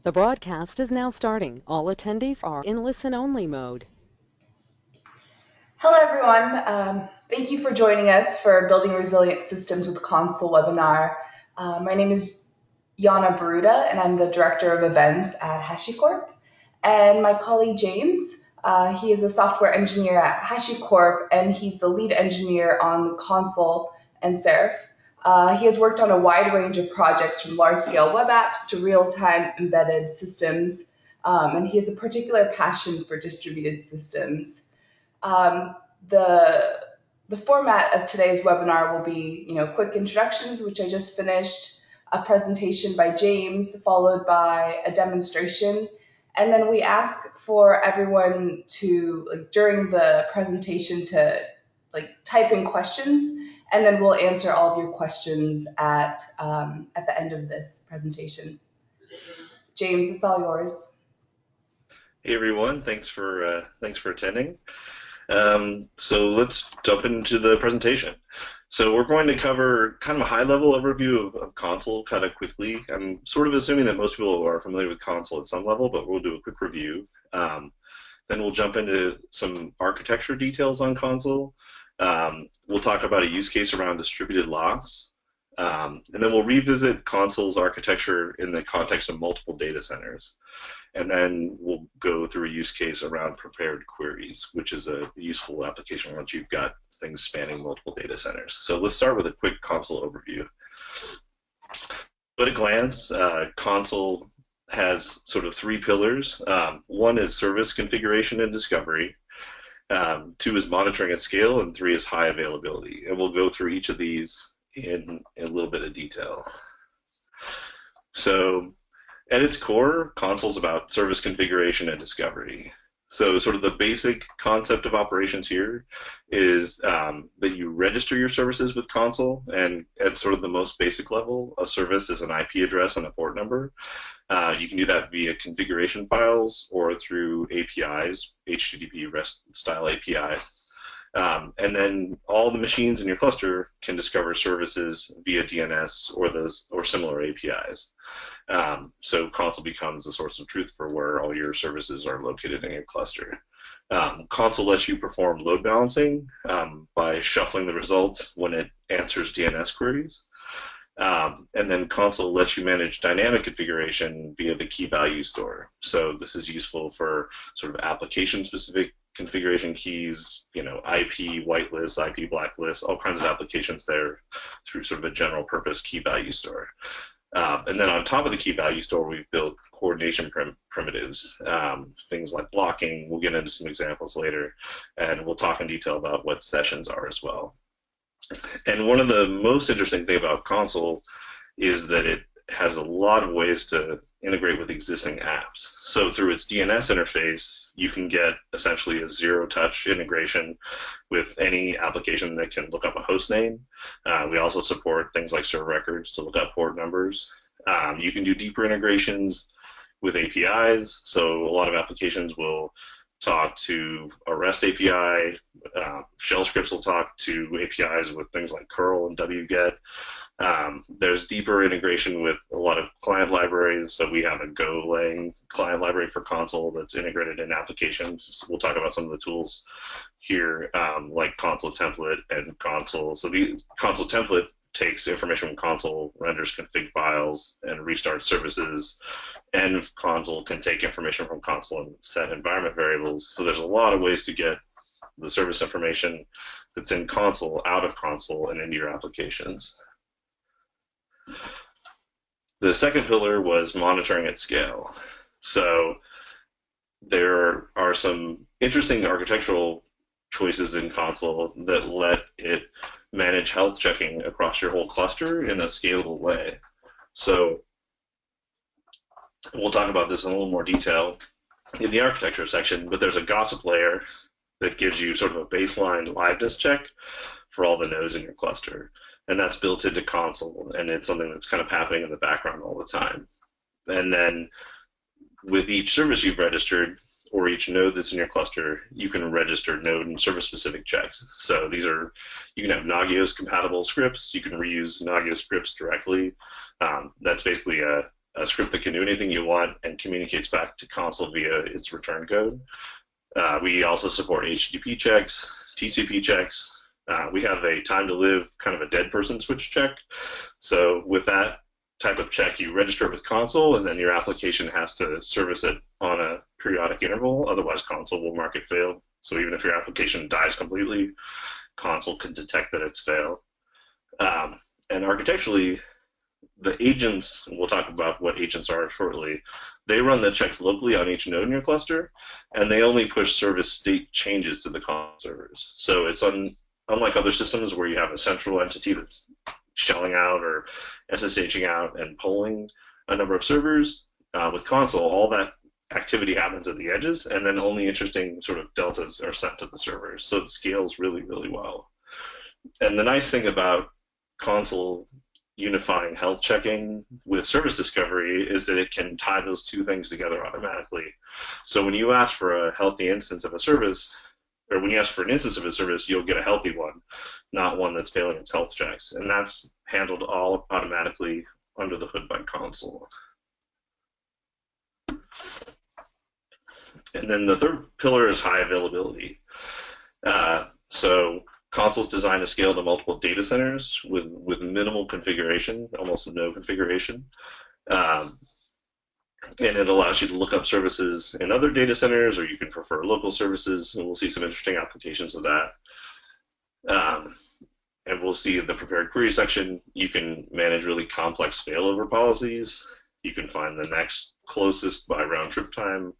The broadcast is now starting. All attendees are in listen-only mode. Hello, everyone. Thank you for joining us for Building Resilient Systems with Consul webinar. My name is Yana Baruda, and I'm the Director of Events at HashiCorp. And my colleague James, he is a software engineer at HashiCorp, and he's the lead engineer on Consul and Serif. He has worked on a wide range of projects from large-scale web apps to real-time embedded systems, and he has a particular passion for distributed systems. Um, the format of today's webinar will be, quick introductions, which I just finished, a presentation by James, followed by a demonstration, and then we ask for everyone to, during the presentation, to type in questions, and then we'll answer all of your questions at the end of this presentation. James, it's all yours. Hey everyone, thanks for attending. So let's jump into the presentation. So we're going to cover kind of a high-level overview of Consul kind of quickly. I'm sort of assuming that most people are familiar with Consul at some level, but we'll do a quick review. Then we'll jump into some architecture details on Consul. We'll talk about a use case around distributed locks. And then we'll revisit Consul's architecture in the context of multiple data centers. And then we'll go through a use case around prepared queries, which is a useful application once you've got things spanning multiple data centers. So let's start with a quick Consul overview. At a glance, Consul has sort of three pillars. One is service configuration and discovery. Two is monitoring at scale, and three is high availability. And we'll go through each of these in a little bit of detail. So at its core, Consul's about service configuration and discovery. So sort of the basic concept of operations here is that you register your services with Consul, and at sort of the most basic level, a service is an IP address and a port number. You can do that via configuration files or through APIs, HTTP REST-style APIs. And then all the machines in your cluster can discover services via DNS or similar APIs. So Consul becomes a source of truth for where all your services are located in your cluster. Consul lets you perform load balancing by shuffling the results when it answers DNS queries. And then Consul lets you manage dynamic configuration via the key value store. So this is useful for sort of application-specific configuration keys, IP whitelist, IP blacklist, all kinds of applications there through sort of a general purpose key value store. And then on top of the key value store, we've built coordination primitives, things like blocking. We'll get into some examples later, and we'll talk in detail about what sessions are as well. And one of the most interesting things about Consul is that it has a lot of ways to integrate with existing apps. So through its DNS interface, you can get essentially a zero-touch integration with any application that can look up a host name. We also support things like server records to look up port numbers. You can do deeper integrations with APIs. So a lot of applications will talk to a REST API. Shell scripts will talk to APIs with things like curl and wget. There's deeper integration with a lot of client libraries. So we have a Golang client library for Consul that's integrated in applications. We'll talk about some of the tools here, like Consul template and Consul. So the Consul template takes information from Consul, renders config files, and restarts services. And Consul can take information from Consul and set environment variables. So there's a lot of ways to get the service information that's in Consul out of Consul and into your applications. The second pillar was monitoring at scale. So there are some interesting architectural choices in Consul that let it manage health checking across your whole cluster in a scalable way. So we'll talk about this in a little more detail in the architecture section, but there's a gossip layer that gives you sort of a baseline liveness check for all the nodes in your cluster. And that's built into Consul, and it's something that's kind of happening in the background all the time. And then with each service you've registered, or each node that's in your cluster, you can register node and service-specific checks. So these are, you can have Nagios compatible scripts, you can reuse Nagios scripts directly. That's basically a a script that can do anything you want and communicates back to Consul via its return code. We also support HTTP checks, TCP checks. We have a time to live, kind of a dead person switch check. So with that type of check, you register it with Consul, and then your application has to service it on a periodic interval. Otherwise, Consul will mark it failed. So even if your application dies completely, Consul can detect that it's failed. And architecturally, the agents, we'll talk about what agents are shortly, they run the checks locally on each node in your cluster, and they only push service state changes to the Consul servers. So it's unlike other systems where you have a central entity that's shelling out or SSHing out and polling a number of servers. With Consul, all that activity happens at the edges, and then only interesting sort of deltas are sent to the servers. So it scales really, really well. And the nice thing about Consul unifying health checking with service discovery is that it can tie those two things together automatically. So when you ask for a healthy instance of a service, or when you ask for an instance of a service, you'll get a healthy one, not one that's failing its health checks. And that's handled all automatically under the hood by Consul. And then the third pillar is high availability. So Consul's designed to scale to multiple data centers with minimal configuration, almost no configuration. And it allows you to look up services in other data centers, or you can prefer local services, and we'll see some interesting applications of that. And we'll see in the prepared query section, you can manage really complex failover policies. You can find the next closest by round trip time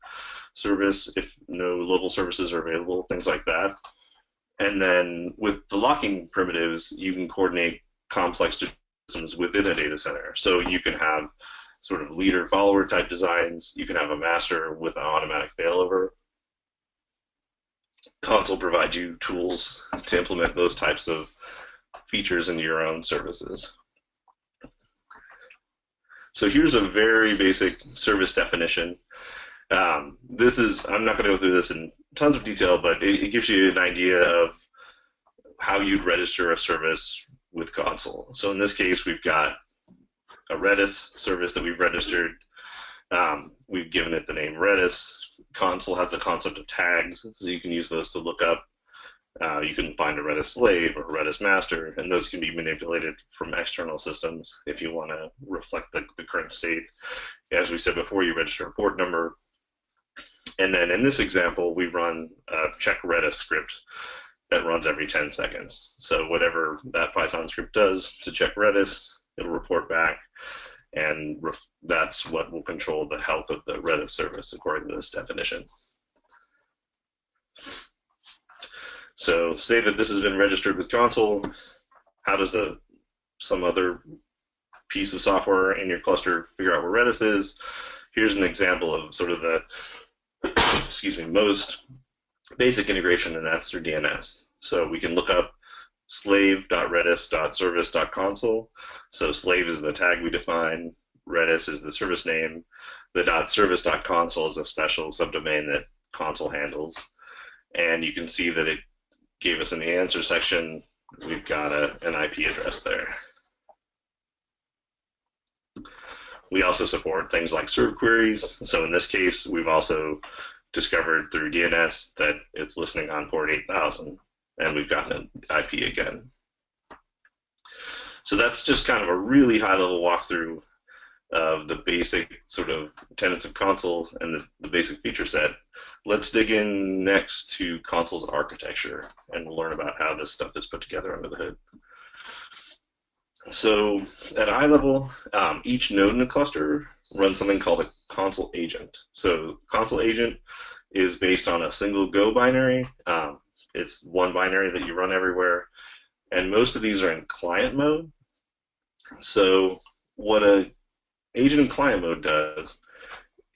service if no local services are available, things like that. And then with the locking primitives, you can coordinate complex systems within a data center. So you can have sort of leader-follower type designs. You can have a master with an automatic failover. Consul provides you tools to implement those types of features into your own services. So here's a very basic service definition. I'm not going to go through this in tons of detail, but it gives you an idea of how you'd register a service with Consul. So in this case, we've got a Redis service that we've registered. We've given it the name Redis. Consul has the concept of tags, so you can use those to look up. You can find a Redis slave or a Redis master, and those can be manipulated from external systems if you want to reflect the current state. As we said before, you register a port number. And then in this example, we run a check Redis script that runs every 10 seconds. So whatever that Python script does to check Redis, it'll report back, and that's what will control the health of the Redis service according to this definition. So say that this has been registered with Consul. How does some other piece of software in your cluster figure out where Redis is? Here's an example of sort of the most basic integration, and that's through DNS. So we can look up slave.redis.service.consul. So slave is the tag we define, Redis is the service name, the .service.consul is a special subdomain that Consul handles. And you can see that it gave us in the answer section, we've got an IP address there. We also support things like serve queries. So in this case, we've also discovered through DNS that it's listening on port 8000, and we've gotten an IP again. So that's just kind of a really high-level walkthrough of the basic sort of tenets of Consul and the basic feature set. Let's dig in next to Consul's architecture, and we'll learn about how this stuff is put together under the hood. So at a high level, each node in a cluster runs something called a Consul agent. So Consul agent is based on a single Go binary. It's one binary that you run everywhere, and most of these are in client mode. So what an agent in client mode does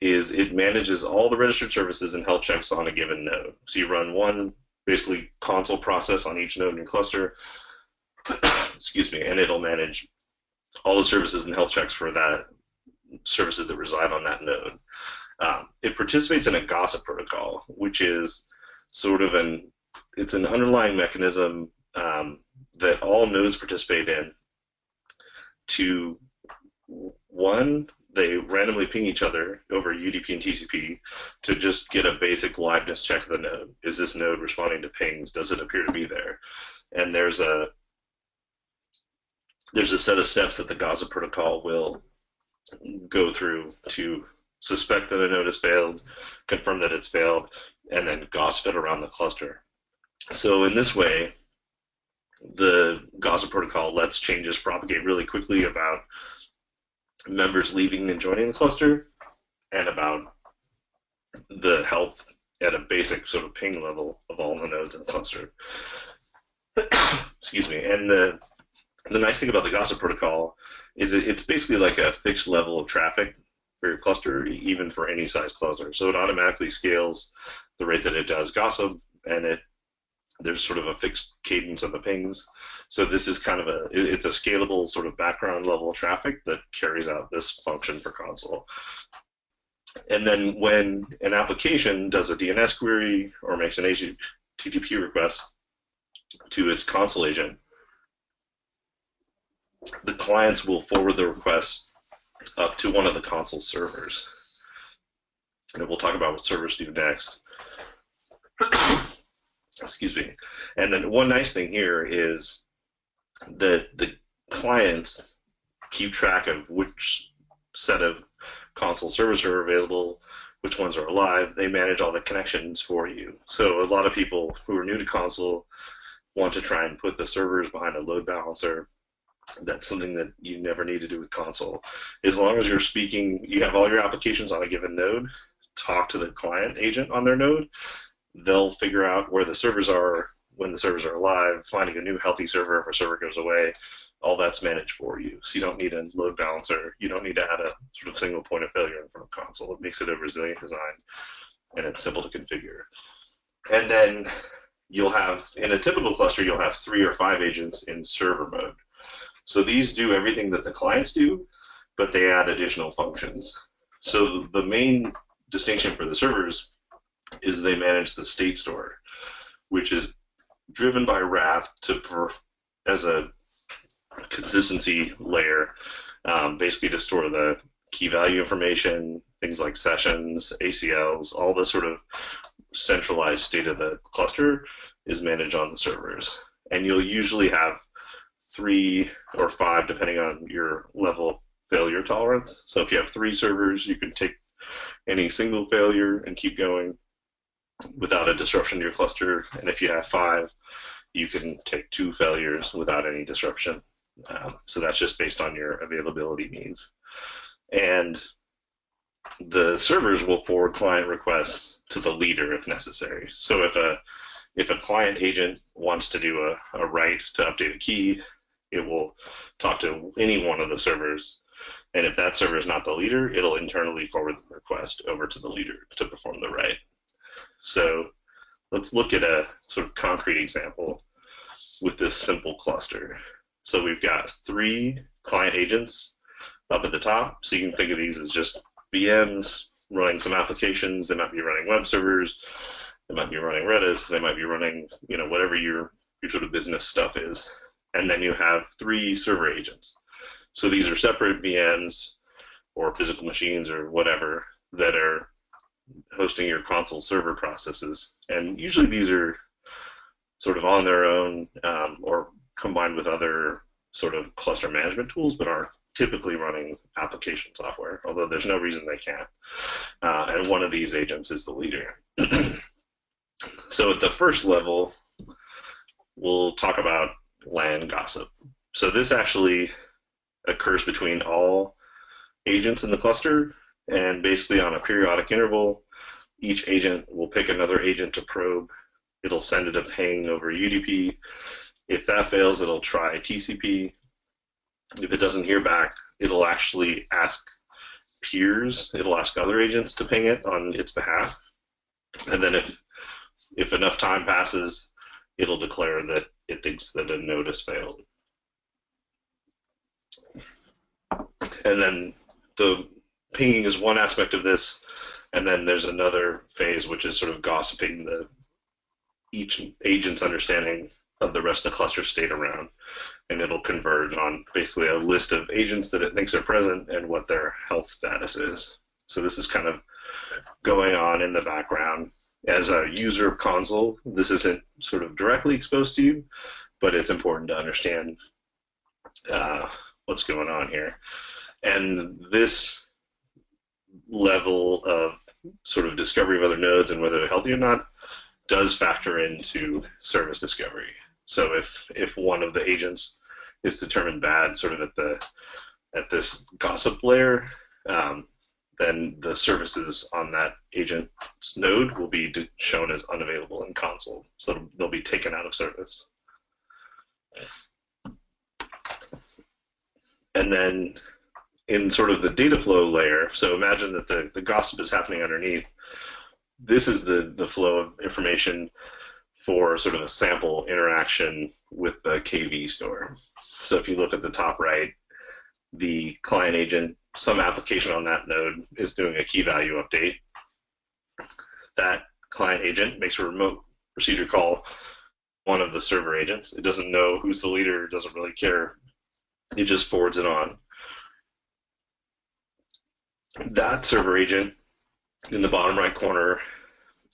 is it manages all the registered services and health checks on a given node. So you run one basically Consul process on each node in your cluster, excuse me, and it'll manage all the services and health checks for that services that reside on that node. It participates in a gossip protocol, which is sort of an underlying mechanism that all nodes participate in to, one, they randomly ping each other over UDP and TCP to just get a basic liveness check of the node. Is this node responding to pings? Does it appear to be there? And there's a set of steps that the Gaza protocol will go through to suspect that a node has failed, confirm that it's failed, and then gossip it around the cluster. So in this way, the Gaza protocol lets changes propagate really quickly about members leaving and joining the cluster, and about the health at a basic sort of ping level of all the nodes in the cluster. Excuse me. And the nice thing about the Gaza protocol is it's basically like a fixed level of traffic for your cluster, even for any size cluster. So it automatically scales the rate that it does gossip, and there's sort of a fixed cadence of the pings. So this is kind of it's a scalable sort of background level traffic that carries out this function for Consul. And then when an application does a DNS query or makes an HTTP request to its Consul agent, the clients will forward the request up to one of the Consul servers. And we'll talk about what servers do next. Excuse me. And then one nice thing here is that the clients keep track of which set of Consul servers are available, which ones are alive. They manage all the connections for you. So a lot of people who are new to Consul want to try and put the servers behind a load balancer. That's something that you never need to do with Consul. As long as you're speaking, you have all your applications on a given node, talk to the client agent on their node, they'll figure out where the servers are, when the servers are alive, finding a new healthy server if a server goes away. All that's managed for you. So you don't need a load balancer. You don't need to add a sort of single point of failure in front of Consul. It makes it a resilient design, and it's simple to configure. And then you'll have, in a typical cluster, you'll have 3 or 5 agents in server mode. So these do everything that the clients do, but they add additional functions. So the main distinction for the servers is they manage the state store, which is driven by WRAP as a consistency layer, basically to store the key value information, things like sessions, ACLs, all the sort of centralized state of the cluster is managed on the servers. And you'll usually have 3 or 5, depending on your level of failure tolerance. So if you have 3 servers, you can take any single failure and keep going without a disruption to your cluster. And if you have 5, you can take 2 failures without any disruption. So that's just based on your availability needs. And the servers will forward client requests to the leader if necessary. So if a client agent wants to do a write to update a key, it will talk to any one of the servers. And if that server is not the leader, it'll internally forward the request over to the leader to perform the write. So let's look at a sort of concrete example with this simple cluster. So we've got 3 client agents up at the top. So you can think of these as just VMs running some applications. They might be running web servers. They might be running Redis. They might be running, whatever your sort of business stuff is. And then you have 3 server agents. So these are separate VMs or physical machines or whatever that are hosting your Consul server processes. And usually these are sort of on their own or combined with other sort of cluster management tools, but aren't typically running application software, although there's no reason they can't. And one of these agents is the leader. So at the first level, we'll talk about LAN gossip. So this actually occurs between all agents in the cluster, and basically on a periodic interval, each agent will pick another agent to probe. It'll send it a ping over UDP. If that fails, it'll try TCP. If it doesn't hear back, it'll actually ask peers. It'll ask other agents to ping it on its behalf. And then if enough time passes, it'll declare that it thinks that a node has failed. And then the pinging is one aspect of this, and then there's another phase which is sort of gossiping each agent's understanding of the rest of the cluster state around. and it'll converge on basically a list of agents that it thinks are present and what their health status is. So this is kind of going on in the background. As a user of Consul, this isn't sort of directly exposed to you, but it's important to understand what's going on here. And this level of sort of discovery of other nodes and whether they're healthy or not does factor into service discovery. So if one of the agents is determined bad sort of at this gossip layer, then the services on that agent's node will be shown as unavailable in Consul. So they'll be taken out of service. And then in sort of the data flow layer, so imagine that the gossip is happening underneath. This is the flow of information for sort of a sample interaction with the KV store. So if you look at the top right, the client agent, some application on that node is doing a key value update. That client agent makes a remote procedure call, one of the server agents. It doesn't know who's the leader, doesn't really care. It just forwards it on. That server agent in the bottom right corner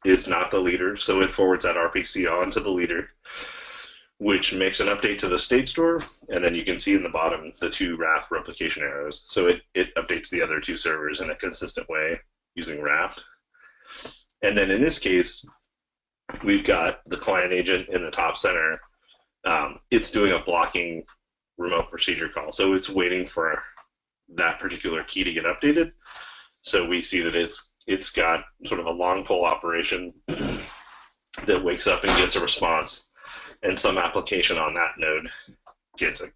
is not the leader, so it forwards that RPC on to the leader, which makes an update to the state store, and then you can see in the bottom the two Raft replication arrows. So it updates the other two servers in a consistent way using Raft. And then in this case, we've got the client agent in the top center. It's doing a blocking remote procedure call, so it's waiting for that particular key to get updated. So we see that it's got sort of a long pole operation that wakes up and gets a response, and some application on that node gets a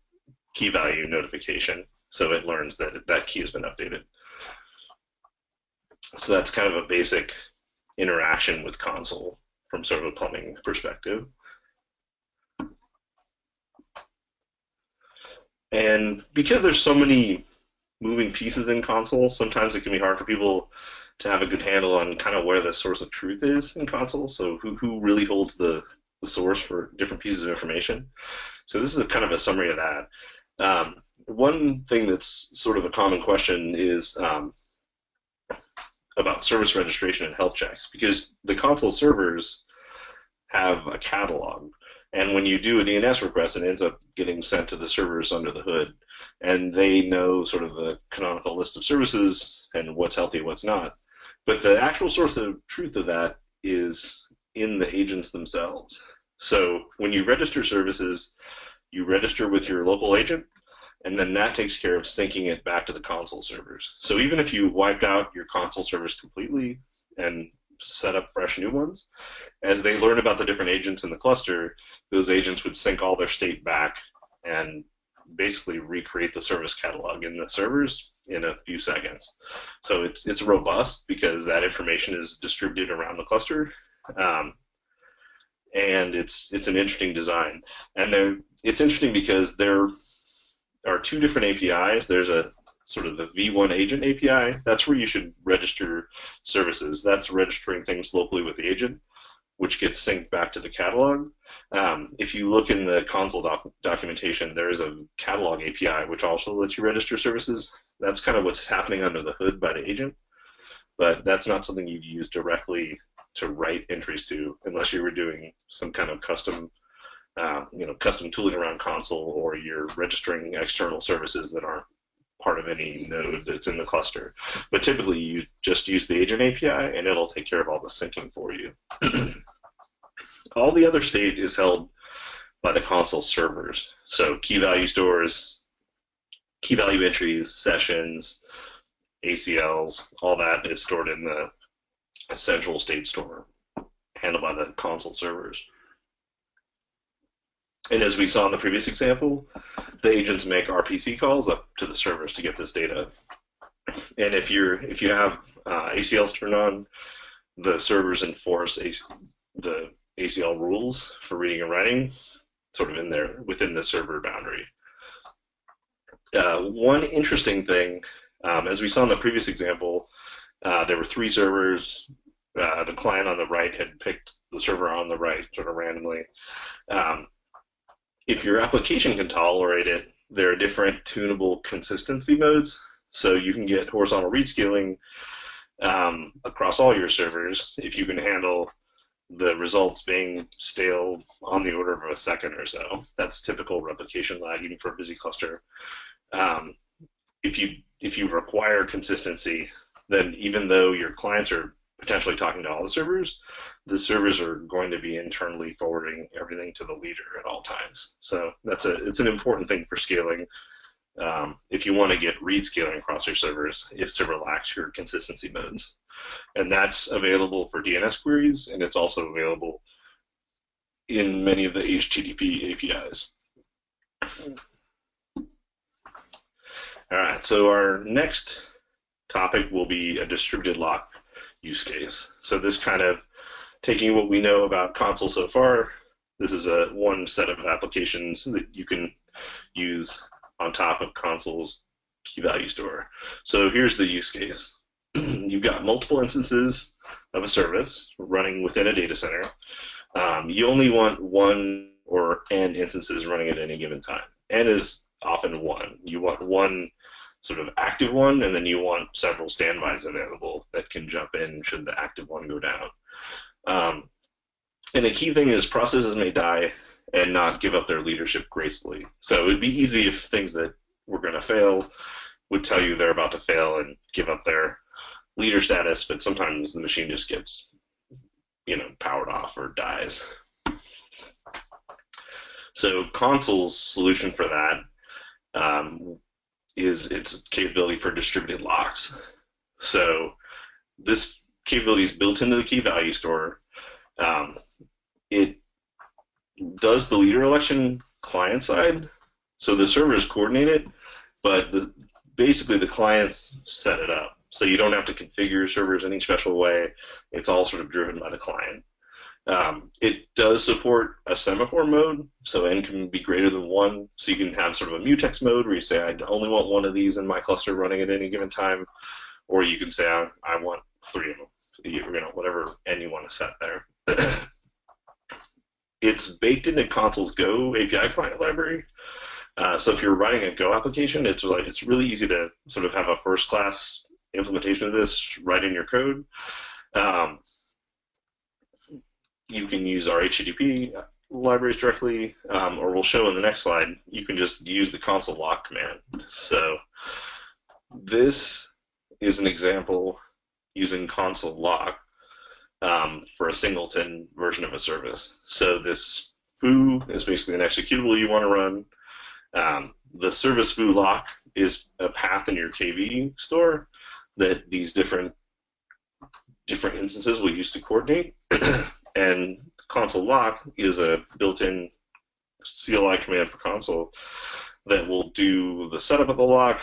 key value notification, so it learns that that key has been updated. So that's kind of a basic interaction with Consul from sort of a plumbing perspective. And because there's so many moving pieces in Consul, sometimes it can be hard for people to have a good handle on kind of where the source of truth is in Consul. So who really holds the source for different pieces of information. So this is a kind of a summary of that. One thing that's sort of a common question is about service registration and health checks, because the Consul servers have a catalog. And when you do a DNS request, it ends up getting sent to the servers under the hood. And they know sort of the canonical list of services and what's healthy, what's not. But the actual source of truth of that is in the agents themselves. So when you register services, you register with your local agent, and then that takes care of syncing it back to the Consul servers. So even if you wiped out your Consul servers completely and set up fresh new ones, as they learn about the different agents in the cluster, those agents would sync all their state back and basically recreate the service catalog in the servers in a few seconds. So it's robust because that information is distributed around the cluster, and it's an interesting design. And it's interesting because there are two different APIs. There's a sort of the V1 agent API. That's where you should register services. That's registering things locally with the agent, which gets synced back to the catalog. If you look in the Consul documentation, there is a catalog API, which also lets you register services. That's kind of what's happening under the hood by the agent, but that's not something you'd use directly to write entries to unless you were doing some kind of custom tooling around Consul, or you're registering external services that aren't part of any node that's in the cluster. But typically you just use the agent API and it'll take care of all the syncing for you. All the other state is held by the Consul servers. So key value stores, key value entries, sessions, ACLs, all that is stored in the central state store handled by the Consul servers. And as we saw in the previous example, the agents make RPC calls up to the servers to get this data. And if you have ACLs turned on, the servers enforce the ACL rules for reading and writing, sort of in there within the server boundary. One interesting thing, as we saw in the previous example, there were 3 servers. The client on the right had picked the server on the right sort of randomly. If your application can tolerate it, there are different tunable consistency modes. So you can get horizontal read scaling across all your servers if you can handle the results being stale on the order of a second or so. That's typical replication lag even for a busy cluster. Um, if you require consistency, then even though your clients are potentially talking to all the servers are going to be internally forwarding everything to the leader at all times. So it's an important thing for scaling. If you want to get read scaling across your servers, is to relax your consistency modes. And that's available for DNS queries, and it's also available in many of the HTTP APIs. All right, so our next topic will be a distributed lock use case. So this kind of, taking what we know about Consul so far, this is one set of applications that you can use on top of Consul's key value store. So here's the use case. You've got multiple instances of a service running within a data center. You only want one or n instances running at any given time. N is often one. You want one sort of active one, and then you want several standbys available that can jump in should the active one go down. And a key thing is processes may die and not give up their leadership gracefully. So it would be easy if things that were going to fail would tell you they're about to fail and give up their leader status, but sometimes the machine just gets, powered off or dies. So Consul's solution for that is its capability for distributed locks. So this capability is built into the key value store. It does the leader election client side, so the servers coordinate it, but basically the clients set it up. So you don't have to configure your servers any special way. It's all sort of driven by the client. It does support a semaphore mode, so n can be greater than 1. So you can have sort of a mutex mode where you say, I only want one of these in my cluster running at any given time, or you can say, I want 3 of them, whatever n you want to set there. It's baked into Consul's Go API client library. So if you're writing a Go application, it's really easy to sort of have a first-class implementation of this right in your code. You can use our HTTP libraries directly, or we'll show in the next slide, you can just use the Consul lock command. So this is an example using Consul lock for a singleton version of a service. So this foo is basically an executable you want to run. The service foo lock is a path in your KV store that these different instances will use to coordinate. And Consul lock is a built-in CLI command for Consul that will do the setup of the lock.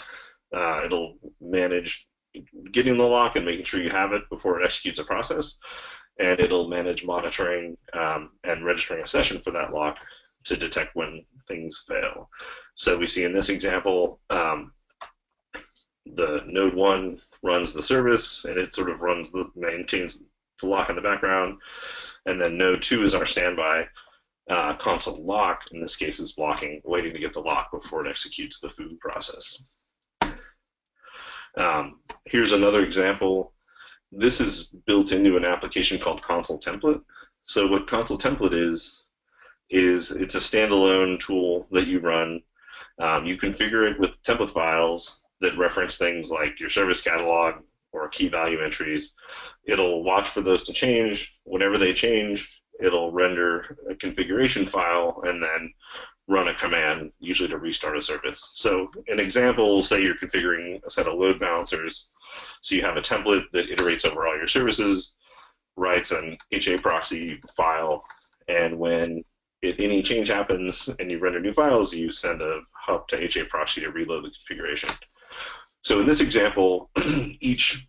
It'll manage getting the lock and making sure you have it before it executes a process. And it'll manage monitoring and registering a session for that lock to detect when things fail. So we see in this example, the node 1 runs the service, and it sort of maintains the lock in the background. And then node 2 is our standby. Consul lock, in this case, is waiting to get the lock before it executes the foo process. Here's another example. This is built into an application called Consul template. So what Consul template is it's a standalone tool that you run. You configure it with template files that reference things like your service catalog or key value entries. It'll watch for those to change. Whenever they change, it'll render a configuration file and then run a command, usually to restart a service. So an example, say you're configuring a set of load balancers. So you have a template that iterates over all your services, writes an HA proxy file, and when any change happens and you render new files, you send a hub to HA proxy to reload the configuration. So in this example, each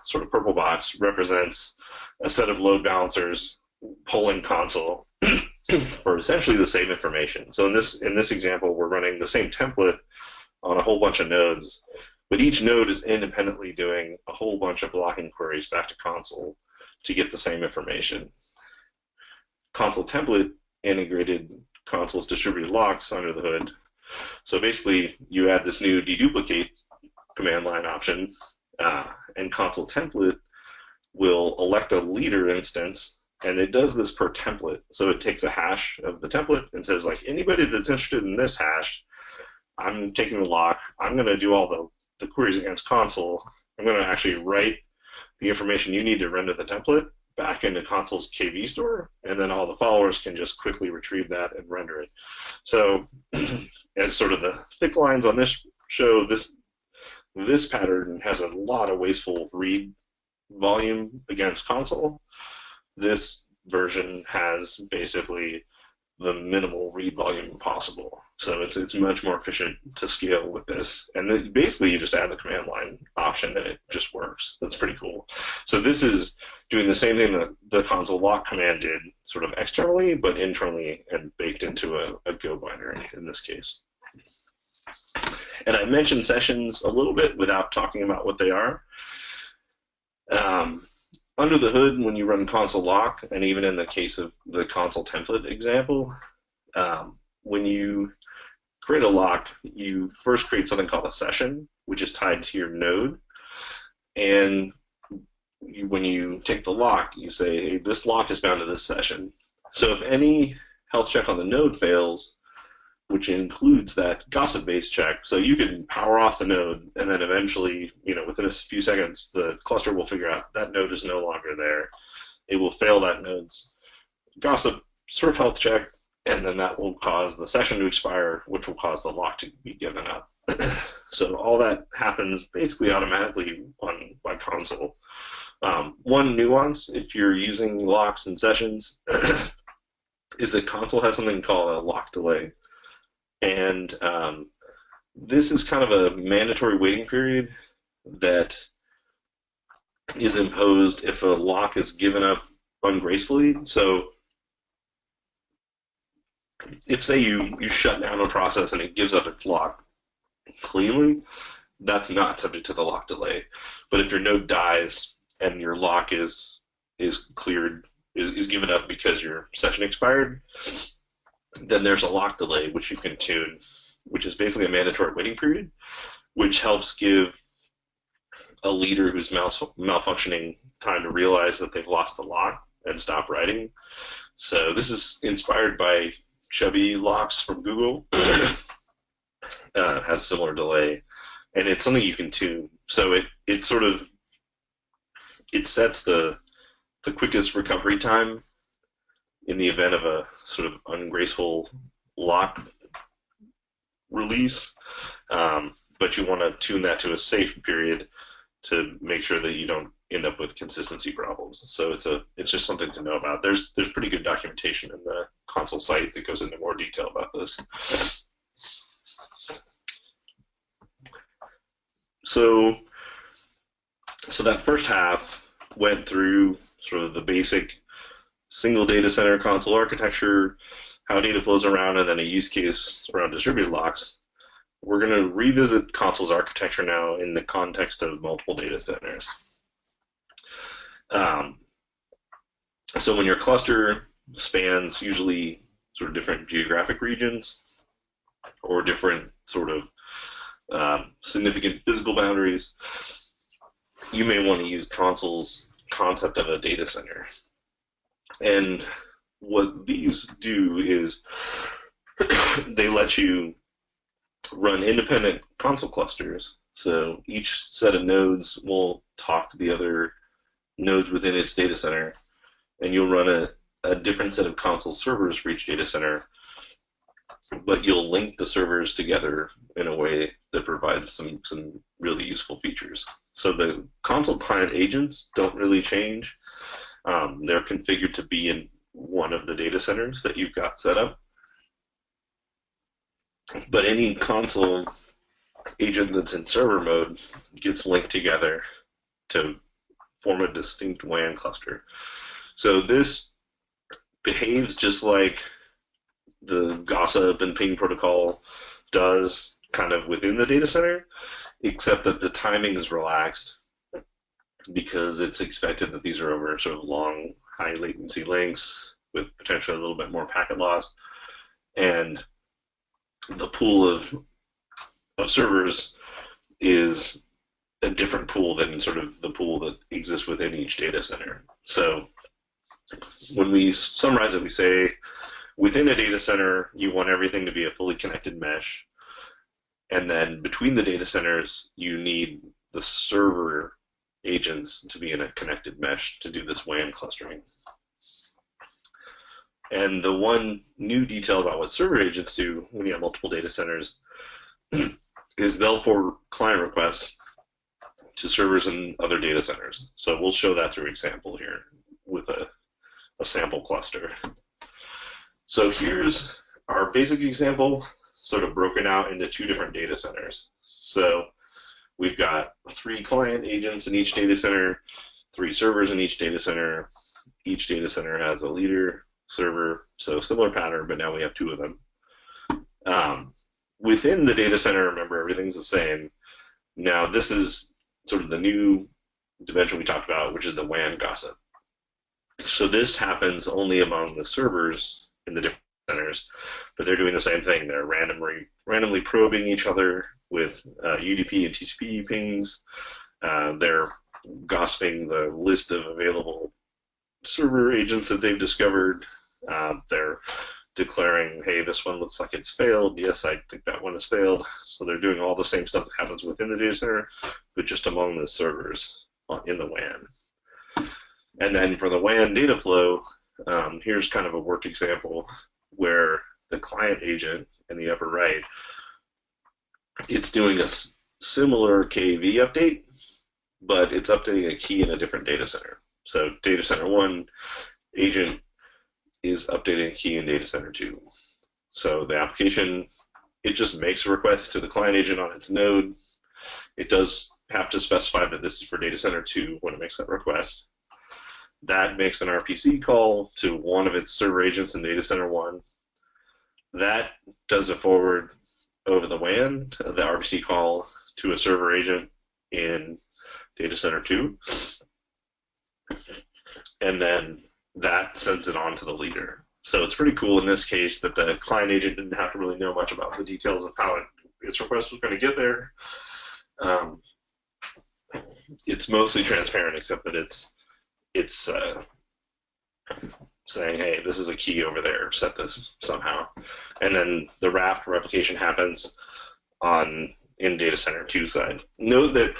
sort of purple box represents a set of load balancers polling Consul for essentially the same information. So in this example, we're running the same template on a whole bunch of nodes, but each node is independently doing a whole bunch of blocking queries back to Consul to get the same information. Consul template integrated Consul's distributed locks under the hood. So basically, you add this new deduplicate command line option, and Consul template will elect a leader instance, and it does this per template. So it takes a hash of the template and says, like, anybody that's interested in this hash, I'm taking the lock. I'm going to do all the queries against Consul. I'm going to actually write the information you need to render the template back into Consul's KV store, and then all the followers can just quickly retrieve that and render it. So as sort of the thick lines on this show, this pattern has a lot of wasteful read volume against Consul. This version has basically the minimal read volume possible. So it's much more efficient to scale with this. And then basically you just add the command line option and it just works. That's pretty cool. So this is doing the same thing that the Consul lock command did sort of externally, but internally and baked into a Go binary in this case. And I mentioned sessions a little bit without talking about what they are. Under the hood, when you run Consul lock, and even in the case of the Consul template example, when you create a lock, you first create something called a session, which is tied to your node. And when you take the lock, you say, hey, this lock is bound to this session. So if any health check on the node fails, which includes that gossip-based check, so you can power off the node, and then eventually, within a few seconds, the cluster will figure out that node is no longer there. It will fail that node's gossip surf health check, and then that will cause the session to expire, which will cause the lock to be given up. So all that happens basically automatically by Consul. One nuance, if you're using locks and sessions, is that Consul has something called a lock delay. And this is kind of a mandatory waiting period that is imposed if a lock is given up ungracefully. So if, say, you shut down a process and it gives up its lock cleanly, that's not subject to the lock delay. But if your node dies and your lock is cleared, is given up because your session expired, then there's a lock delay which you can tune, which is basically a mandatory waiting period, which helps give a leader who's malfunctioning time to realize that they've lost the lock and stop writing. So this is inspired by Chubby locks from Google. Has a similar delay, and it's something you can tune. So it sets the quickest recovery time in the event of a sort of ungraceful lock release, but you want to tune that to a safe period to make sure that you don't end up with consistency problems. So it's just something to know about. There's pretty good documentation in the Consul site that goes into more detail about this. So that first half went through sort of the basic single data center Consul architecture, how data flows around, and then a use case around distributed locks. We're going to revisit Consul's architecture now in the context of multiple data centers. So when your cluster spans usually sort of different geographic regions or different sort of significant physical boundaries, you may want to use Consul's concept of a data center. And what these do is they let you run independent Consul clusters. So each set of nodes will talk to the other nodes within its data center, and you'll run a different set of Consul servers for each data center, but you'll link the servers together in a way that provides some really useful features. So the Consul client agents don't really change. They're configured to be in one of the data centers that you've got set up. But any Consul agent that's in server mode gets linked together to form a distinct WAN cluster. So this behaves just like the gossip and ping protocol does kind of within the data center, except that the timing is relaxed because it's expected that these are over sort of long, high latency links with potentially a little bit more packet loss. and the pool of servers is a different pool than sort of the pool that exists within each data center. So when we summarize it, we say within a data center, you want everything to be a fully connected mesh. And then between the data centers, you need the server agents to be in a connected mesh to do this WAN clustering. And the one new detail about what server agents do when you have multiple data centers is they'll forward client requests to servers in other data centers. So we'll show that through example here with a sample cluster. So here's our basic example, sort of broken out into 2 different data centers. So we've got 3 client agents in each data center, 3 servers in each data center. Each data center has a leader, server, so similar pattern, but now we have 2 of them. Within the data center, remember, everything's the same. Now this is sort of the new dimension we talked about, which is the WAN gossip. So this happens only among the servers in the different centers, but they're doing the same thing. They're randomly probing each other with UDP and TCP pings. They're gossiping the list of available server agents that they've discovered. They're declaring, hey, this one looks like it's failed. Yes, I think that one has failed. So they're doing all the same stuff that happens within the data center, but just among the servers in the WAN. And then for the WAN data flow, here's kind of a work example where the client agent in the upper right, it's doing a similar KV update, but it's updating a key in a different data center. So data center 1 agent is updating a key in data center 2. So the application, it just makes a request to the client agent on its node. It does have to specify that this is for data center 2 when it makes that request. That makes an RPC call to one of its server agents in data center 1. That does a forward over the WAN, the RPC call to a server agent in data center 2. And then that sends it on to the leader. So it's pretty cool in this case that the client agent didn't have to really know much about the details of how its request was going to get there. It's mostly transparent, except that it's saying, hey, this is a key over there, set this somehow. And then the raft replication happens in data center 2 side. Note that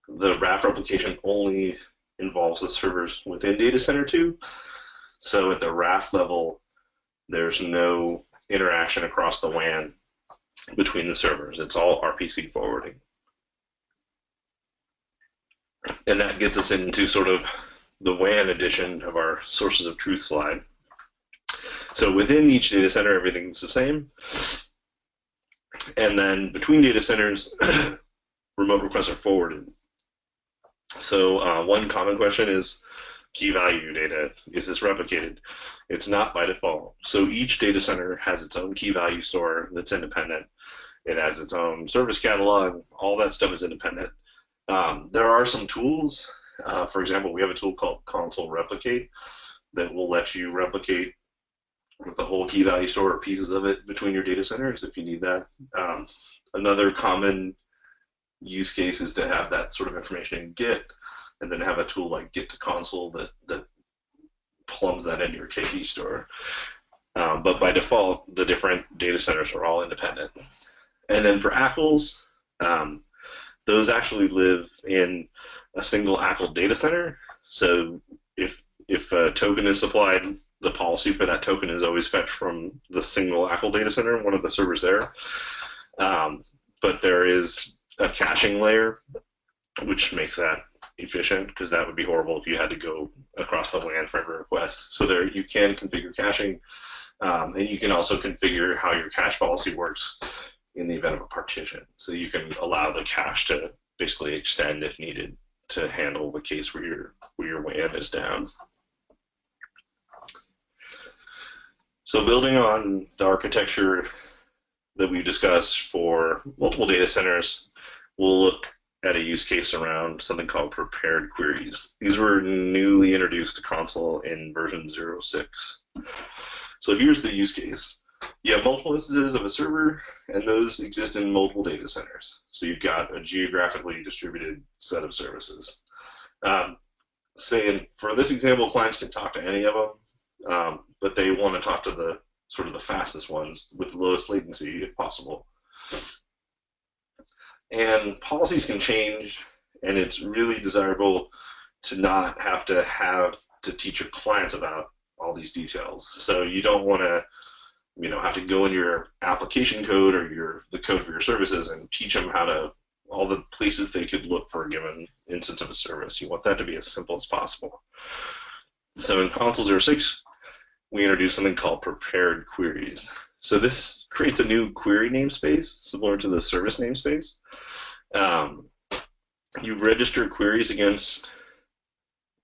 the raft replication only involves the servers within data center 2. So at the raft level, there's no interaction across the WAN between the servers. It's all RPC forwarding. And that gets us into sort of the WAN edition of our sources of truth slide. So within each data center, everything's the same. And then between data centers, remote requests are forwarded. So one common question is key value data. Is this replicated? It's not by default. So each data center has its own key value store that's independent. It has its own service catalog. All that stuff is independent. There are some tools. For example, we have a tool called Consul replicate that will let you replicate the whole key value store or pieces of it between your data centers if you need that. Another common use case is to have that sort of information in Git and then have a tool like Git to Consul that plumbs that into your KV store. But by default, the different data centers are all independent. And then for ACLs, those actually live in a single ACL data center. So if a token is supplied, the policy for that token is always fetched from the single ACL data center, one of the servers there. But there is a caching layer, which makes that efficient, because that would be horrible if you had to go across the WAN for every request. So there you can configure caching, and you can also configure how your cache policy works in the event of a partition. So you can allow the cache to basically extend if needed to handle the case where your WAN is down. So building on the architecture that we discussed for multiple data centers, we'll look at a use case around something called prepared queries. These were newly introduced to Consul in version 0.6. So here's the use case. You have multiple instances of a server, and those exist in multiple data centers. So you've got a geographically distributed set of services. Saying for this example, clients can talk to any of them, but they want to talk to the sort of the fastest ones with the lowest latency if possible. And policies can change, and it's really desirable to not have to teach your clients about all these details. So you don't want to, have to go in your application code or the code for your services and teach them all the places they could look for a given instance of a service. You want that to be as simple as possible. So in Consul 06, we introduced something called prepared queries. So this creates a new query namespace similar to the service namespace. You register queries against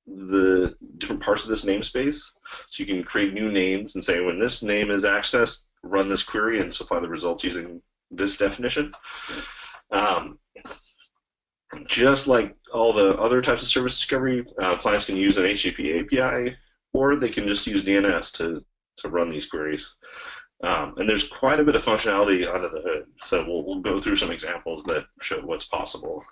the different parts of this namespace. So you can create new names and say, when this name is accessed, run this query and supply the results using this definition. Just like all the other types of service discovery, clients can use an HTTP API, or they can just use DNS to run these queries. And there's quite a bit of functionality under the hood, so we'll go through some examples that show what's possible.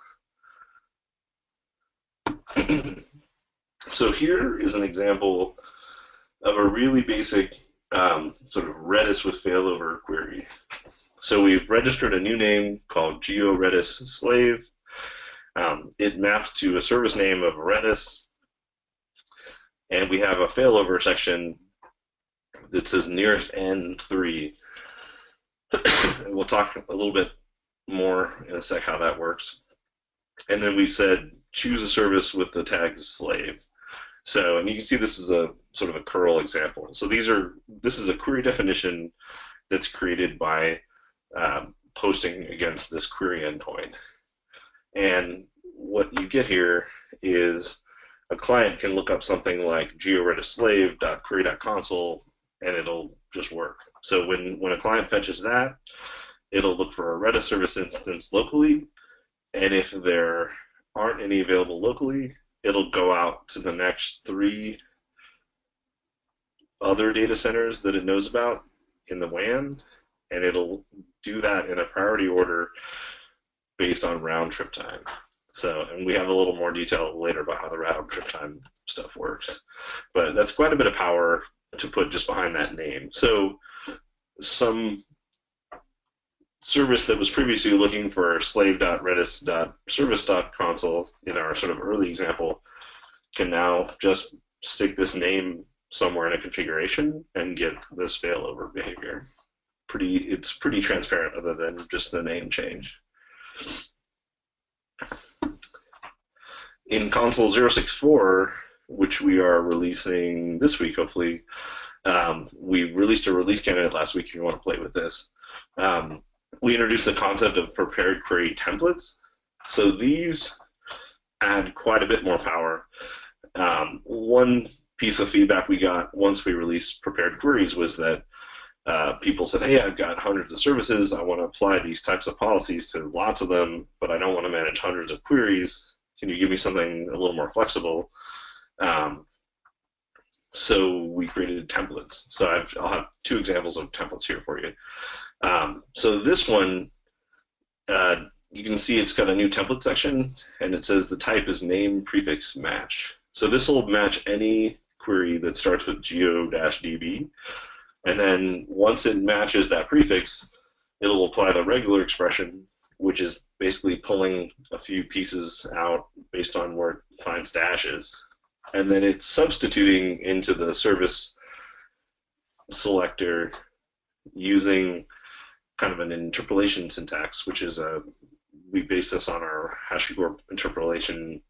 So here is an example of a really basic sort of Redis with failover query. So we've registered a new name called GeoRedis slave. It maps to a service name of Redis, and we have a failover section that says nearest N3. And we'll talk a little bit more in a sec how that works. And then we said choose a service with the tag slave. So, and you can see this is a sort of a curl example. So this is a query definition that's created by posting against this query endpoint. And what you get here is a client can look up something like georedisslave.query.consul, and it'll just work. So when a client fetches that, it'll look for a Redis service instance locally, and if there aren't any available locally, it'll go out to the next 3 other data centers that it knows about in the WAN, and it'll do that in a priority order based on round trip time. So, and we have a little more detail later about how the round trip time stuff works. But that's quite a bit of power to put just behind that name. So some service that was previously looking for slave.redis.service.consul in our sort of early example can now just stick this name somewhere in a configuration and get this failover behavior. It's pretty transparent other than just the name change. In Consul 064, which we are releasing this week, hopefully, we released a release candidate last week if you want to play with this. We introduced the concept of prepared query templates. So these add quite a bit more power. One piece of feedback we got once we released prepared queries was that people said, hey, I've got hundreds of services. I want to apply these types of policies to lots of them, but I don't want to manage hundreds of queries. Can you give me something a little more flexible? So we created templates. So I'll have 2 examples of templates here for you. So this one, you can see it's got a new template section, and it says the type is name prefix match. So this will match any query that starts with geo-db. And then once it matches that prefix, it'll apply the regular expression, which is basically pulling a few pieces out based on where it finds dash is. And then it's substituting into the service selector using kind of an interpolation syntax, which is we base this on our HashiCorp interpolation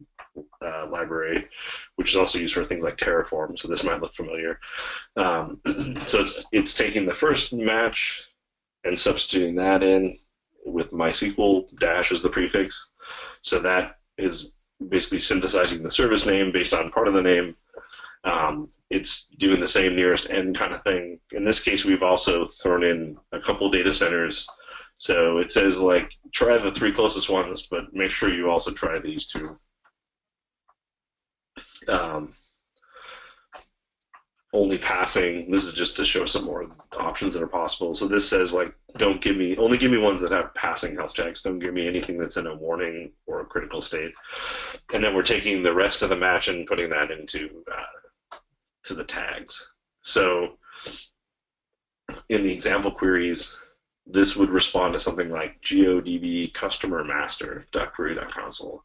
library, which is also used for things like Terraform, so this might look familiar. So it's taking the first match and substituting that in with MySQL dash as the prefix. So that is basically synthesizing the service name based on part of the name. It's doing the same nearest end kind of thing. In this case, we've also thrown in a couple data centers. So it says, like, try the 3 closest ones, but make sure you also try these 2. only passing. This is just to show some more options that are possible. So this says like, only give me ones that have passing health checks. Don't give me anything that's in a warning or a critical state. And then we're taking the rest of the match and putting that into to the tags. So in the example queries, this would respond to something like godb customer master.query.consul,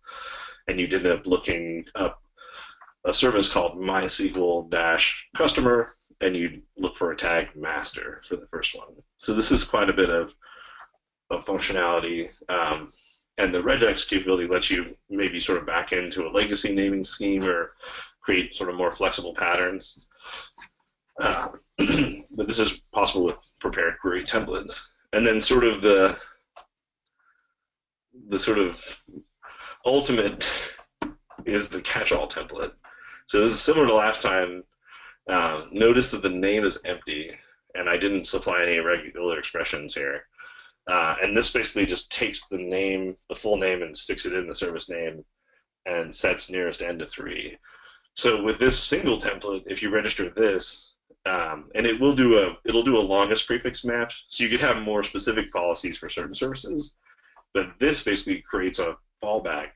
and you'd end up looking up a service called MySQL-customer, and you'd look for a tag master for the first one. So this is quite a bit of functionality, and the regex capability lets you maybe sort of back into a legacy naming scheme or create sort of more flexible patterns. But this is possible with prepared query templates. And then sort of the sort of ultimate is the catch-all template. So this is similar to last time. Notice that the name is empty, and I didn't supply any regular expressions here. And this basically just takes the name, the full name, and sticks it in the service name and sets nearest end to 3. So with this single template, if you register this, and it'll do a longest prefix match, so you could have more specific policies for certain services, but this basically creates a fallback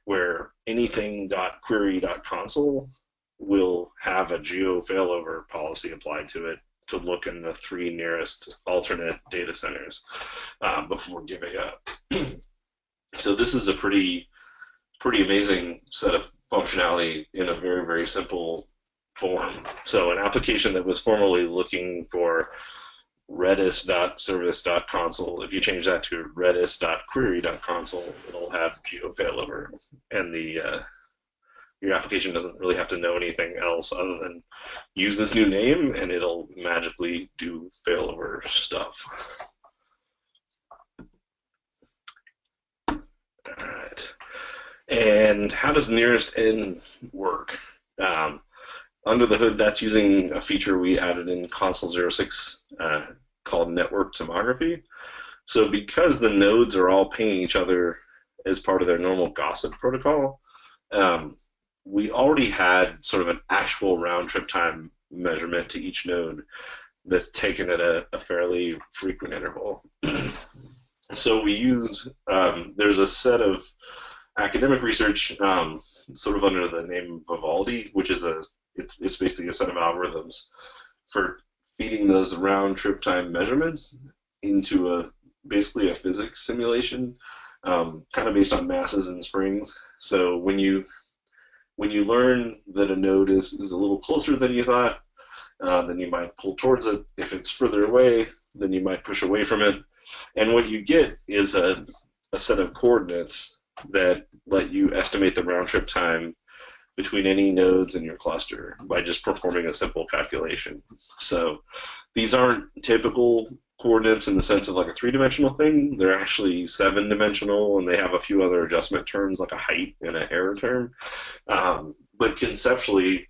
where anything.query.consul will have a geo failover policy applied to it to look in the 3 nearest alternate data centers before giving up. So this is a pretty amazing set of functionality in a very, very simple form. So an application that was formerly looking for redis.service.consul, if you change that to redis.query.consul, it'll have geo failover, and your application doesn't really have to know anything else other than use this new name, and it'll magically do failover stuff. All right. And how does nearest end work? Under the hood, that's using a feature we added in Consul 06 called network tomography. So because the nodes are all pinging each other as part of their normal gossip protocol, we already had sort of an actual round-trip time measurement to each node that's taken at a fairly frequent interval. So we use, there's a set of academic research sort of under the name of Vivaldi, which is it's basically a set of algorithms for feeding those round-trip time measurements into basically a physics simulation, kind of based on masses and springs. So when you learn that a node is a little closer than you thought, then you might pull towards it. If it's further away, then you might push away from it. And what you get is a set of coordinates that let you estimate the round-trip time between any nodes in your cluster by just performing a simple calculation. So these aren't typical coordinates in the sense of like a 3-dimensional thing. They're actually 7-dimensional, and they have a few other adjustment terms like a height and an error term. But conceptually,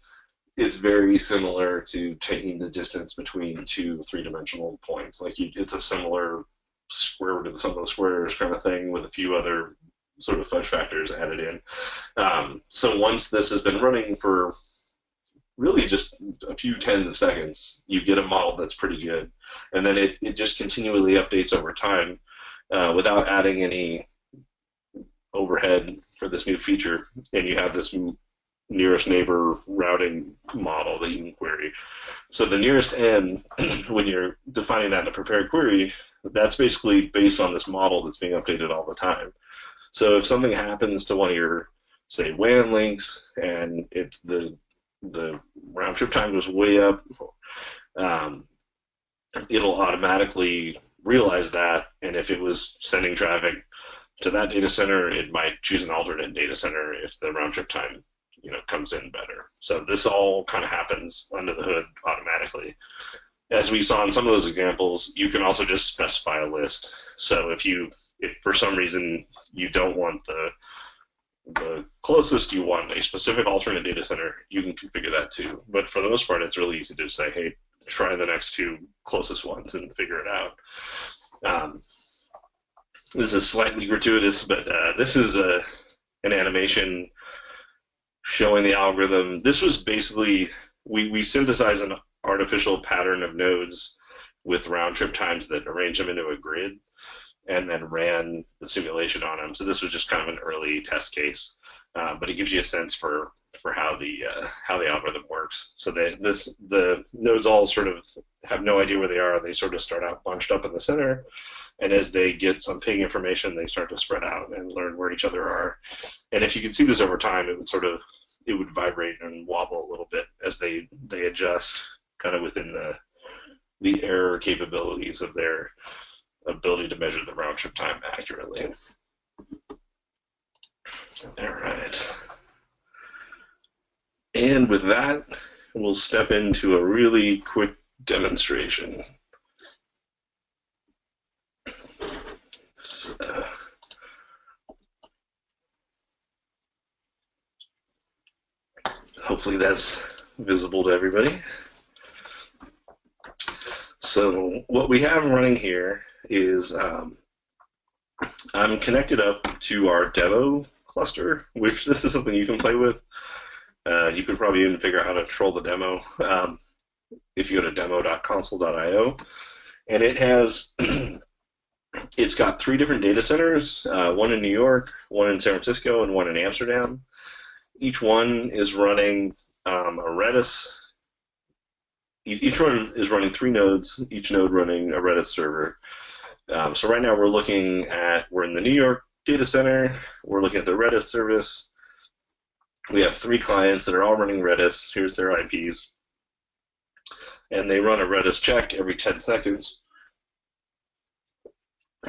it's very similar to taking the distance between 2 3-dimensional points. Like it's a similar square root of the sum of the squares kind of thing with a few other sort of fudge factors added in. So once this has been running for really just a few tens of seconds, you get a model that's pretty good. And then it just continually updates over time without adding any overhead for this new feature. And you have this nearest neighbor routing model that you can query. So the nearest end, when you're defining that in a prepared query, that's basically based on this model that's being updated all the time. So if something happens to one of your, say, WAN links, and it's the round trip time goes way up, it'll automatically realize that, and if it was sending traffic to that data center, it might choose an alternate data center if the round trip time comes in better. So this all kind of happens under the hood automatically. As we saw in some of those examples, you can also just specify a list. So if for some reason you don't want the closest, you want a specific alternate data center, you can configure that too. But for the most part, it's really easy to say, hey, try the next 2 closest ones and figure it out. This is slightly gratuitous, but this is an animation showing the algorithm. This was basically we synthesize an artificial pattern of nodes with round trip times that arrange them into a grid, and then ran the simulation on them. So this was just kind of an early test case, but it gives you a sense for how the algorithm works. So the nodes all sort of have no idea where they are. They sort of start out bunched up in the center, and as they get some ping information, they start to spread out and learn where each other are. And if you could see this over time, it would vibrate and wobble a little bit as they adjust, kind of within the error capabilities of their ability to measure the round trip time accurately. All right. And with that, we'll step into a really quick demonstration. So, hopefully that's visible to everybody. So what we have running here is I'm connected up to our Devo cluster, which this is something you can play with. You could probably even figure out how to troll the demo if you go to demo.consul.io. And it has, it's got 3 different data centers, one in New York, one in San Francisco, and one in Amsterdam. Each one is running a Redis. Each one is running 3 nodes, each node running a Redis server. So right now we're in the New York data center. We're looking at the Redis service. We have 3 clients that are all running Redis. Here's their IPs. And they run a Redis check every 10 seconds,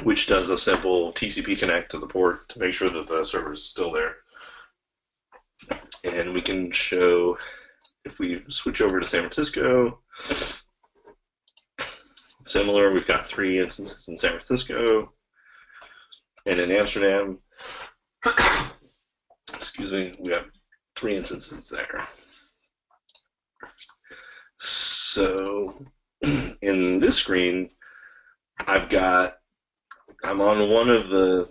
which does a simple TCP connect to the port to make sure that the server is still there. And we can show, if we switch over to San Francisco, similar, we've got 3 instances in San Francisco, and in Amsterdam, excuse me, we have 3 instances there. So in this screen, I'm on one of the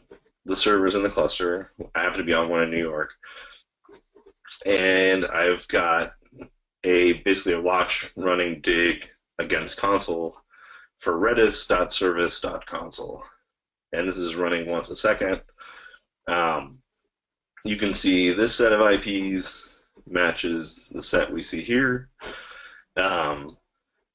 servers in the cluster. I happen to be on one in New York, and I've got basically a watch running dig against Consul for redis.service.consul, and this is running once a second. You can see this set of IPs matches the set we see here.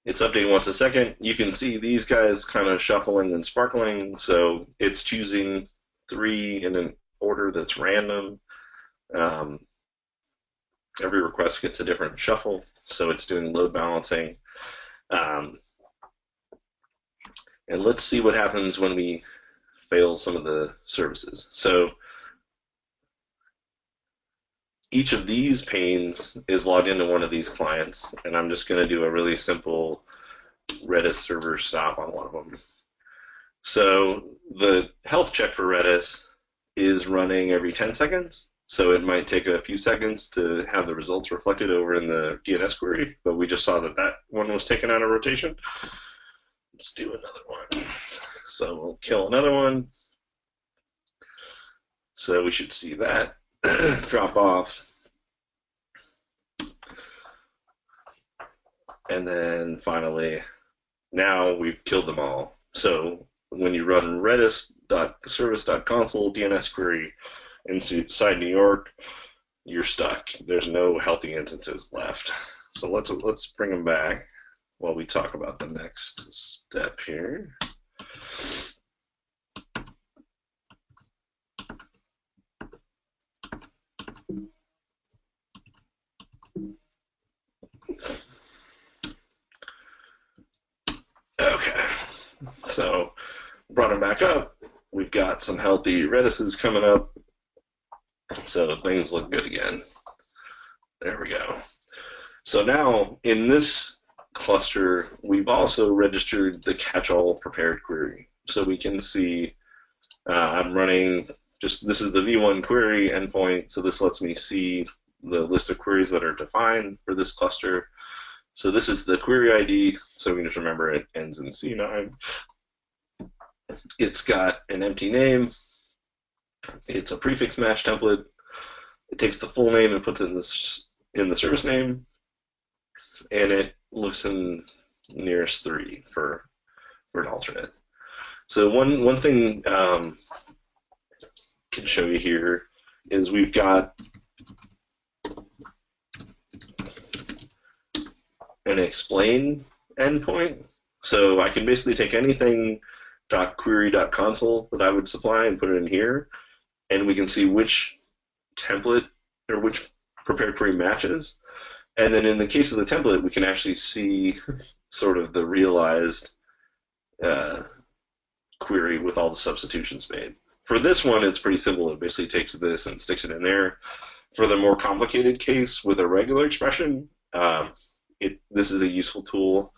It's updating once a second. You can see these guys kind of shuffling and sparkling, so it's choosing 3 in an order that's random. Every request gets a different shuffle, so it's doing load balancing. And let's see what happens when we fail some of the services. So each of these panes is logged into one of these clients, and I'm just going to do a really simple Redis server stop on one of them. So the health check for Redis is running every 10 seconds, so it might take a few seconds to have the results reflected over in the DNS query, but we just saw that one was taken out of rotation. Let's do another one. So we'll kill another one. So we should see that drop off. And then finally, now we've killed them all. So when you run redis.service.consul DNS query inside New York, you're stuck. There's no healthy instances left. So let's bring them back while we talk about the next step here. Okay, so brought them back up. We've got some healthy Redises coming up, so things look good again. There we go. So now in this cluster, we've also registered the Catchall prepared query. So we can see I'm running this is the V1 query endpoint, so this lets me see the list of queries that are defined for this cluster. So this is the query ID, so we can just remember it ends in C9. It's got an empty name. It's a prefix match template. It takes the full name and puts it in the service name. and it looks in nearest 3 for an alternate. So one thing can show you here is we've got an explain endpoint. So I can basically take anything .query.consul that I would supply and put it in here, and we can see which template or which prepared query matches. And then in the case of the template, we can actually see sort of the realized query with all the substitutions made. For this one, it's pretty simple. It basically takes this and sticks it in there. For the more complicated case with a regular expression, this is a useful tool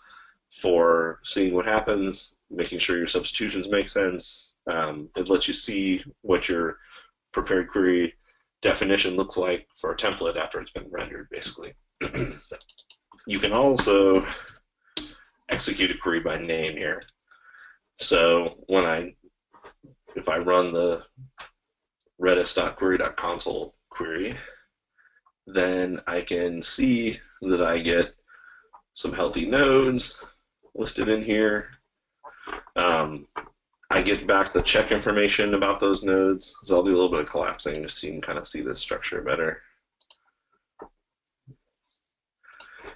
for seeing what happens, making sure your substitutions make sense. It lets you see what your prepared query definition looks like for a template after it's been rendered, basically. You can also execute a query by name here. So if I run the redis.query.consul query, then I can see that I get some healthy nodes listed in here. I get back the check information about those nodes. So I'll do a little bit of collapsing just so you can kind of see this structure better.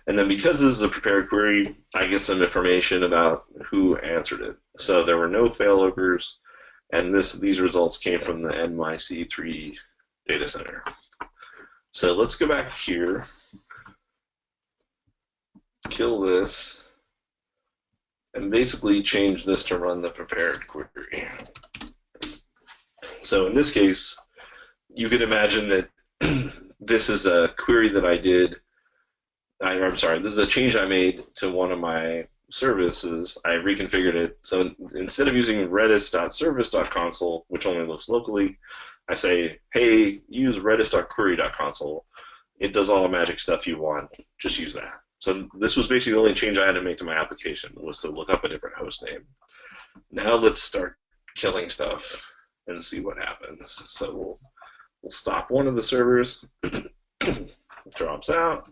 And then because this is a prepared query, I get some information about who answered it. So there were no failovers, and these results came from the NYC3 data center. So let's go back here, kill this, and basically change this to run the prepared query. So in this case, you could imagine that this is a query that I did. I'm sorry, this is a change I made to one of my services. I reconfigured it. So instead of using redis.service.consul, which only looks locally, I say, hey, use redis.query.consul. It does all the magic stuff you want. Just use that. So this was basically the only change I had to make to my application, was to look up a different host name. Now let's start killing stuff and see what happens. So we'll stop one of the servers, drops out,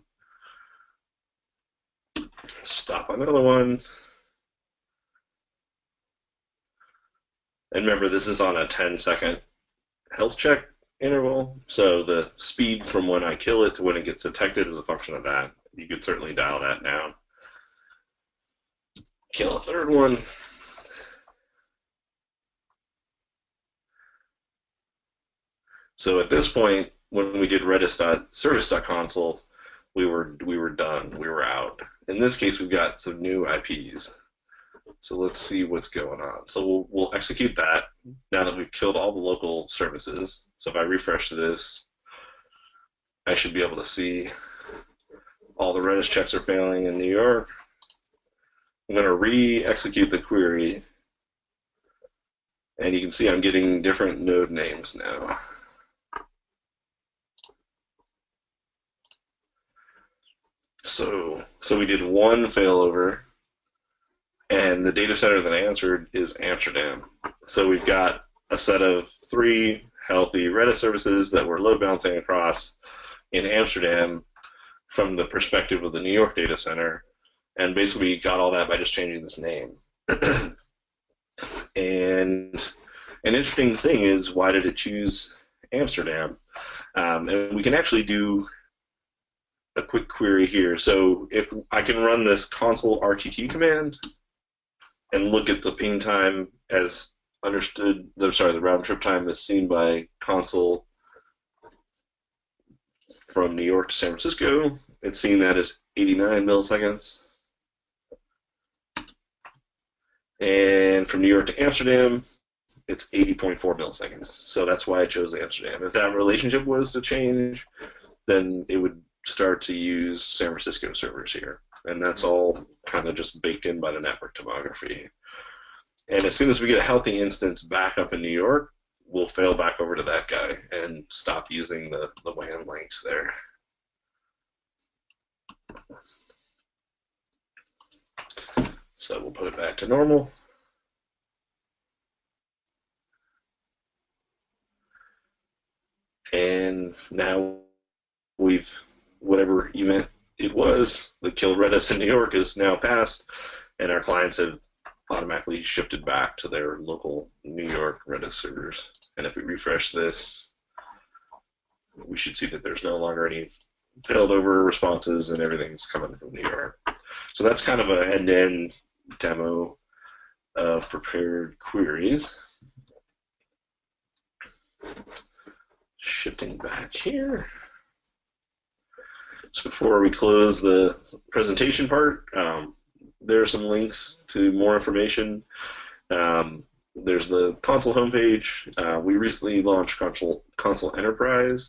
stop another one. And remember, this is on a 10-second health check interval, so the speed from when I kill it to when it gets detected is a function of that. You could certainly dial that down. Kill a third one. So at this point, when we did redis.service.consul, we were done. We were out. In this case, we've got some new IPs. So let's see what's going on. So we'll execute that now that we've killed all the local services. So if I refresh this, I should be able to see all the Redis checks are failing in New York. I'm going to re-execute the query, and you can see I'm getting different node names now. So we did one failover, and the data center that answered is Amsterdam. So we've got a set of 3 healthy Redis services that we're load balancing across in Amsterdam from the perspective of the New York data center, and basically we got all that by just changing this name. And an interesting thing is, why did it choose Amsterdam? And we can actually do a quick query here. So if I can run this Consul RTT command and look at the ping time as understood, the round trip time as seen by Consul from New York to San Francisco, it's seeing that as 89 milliseconds. And from New York to Amsterdam, it's 80.4 milliseconds. So that's why I chose Amsterdam. If that relationship was to change, then it would start to use San Francisco servers here. And that's all kind of just baked in by the network topography. And as soon as we get a healthy instance back up in New York, we'll fail back over to that guy and stop using the WAN links there. So we'll put it back to normal. And now whatever event it was. The kill Redis in New York is now passed, and our clients have automatically shifted back to their local New York Redis servers. And if we refresh this, we should see that there's no longer any failover responses and everything's coming from New York. So that's kind of an end-to-end demo of prepared queries. Shifting back here. So before we close the presentation part, there are some links to more information. There's the Consul homepage. We recently launched Consul Enterprise,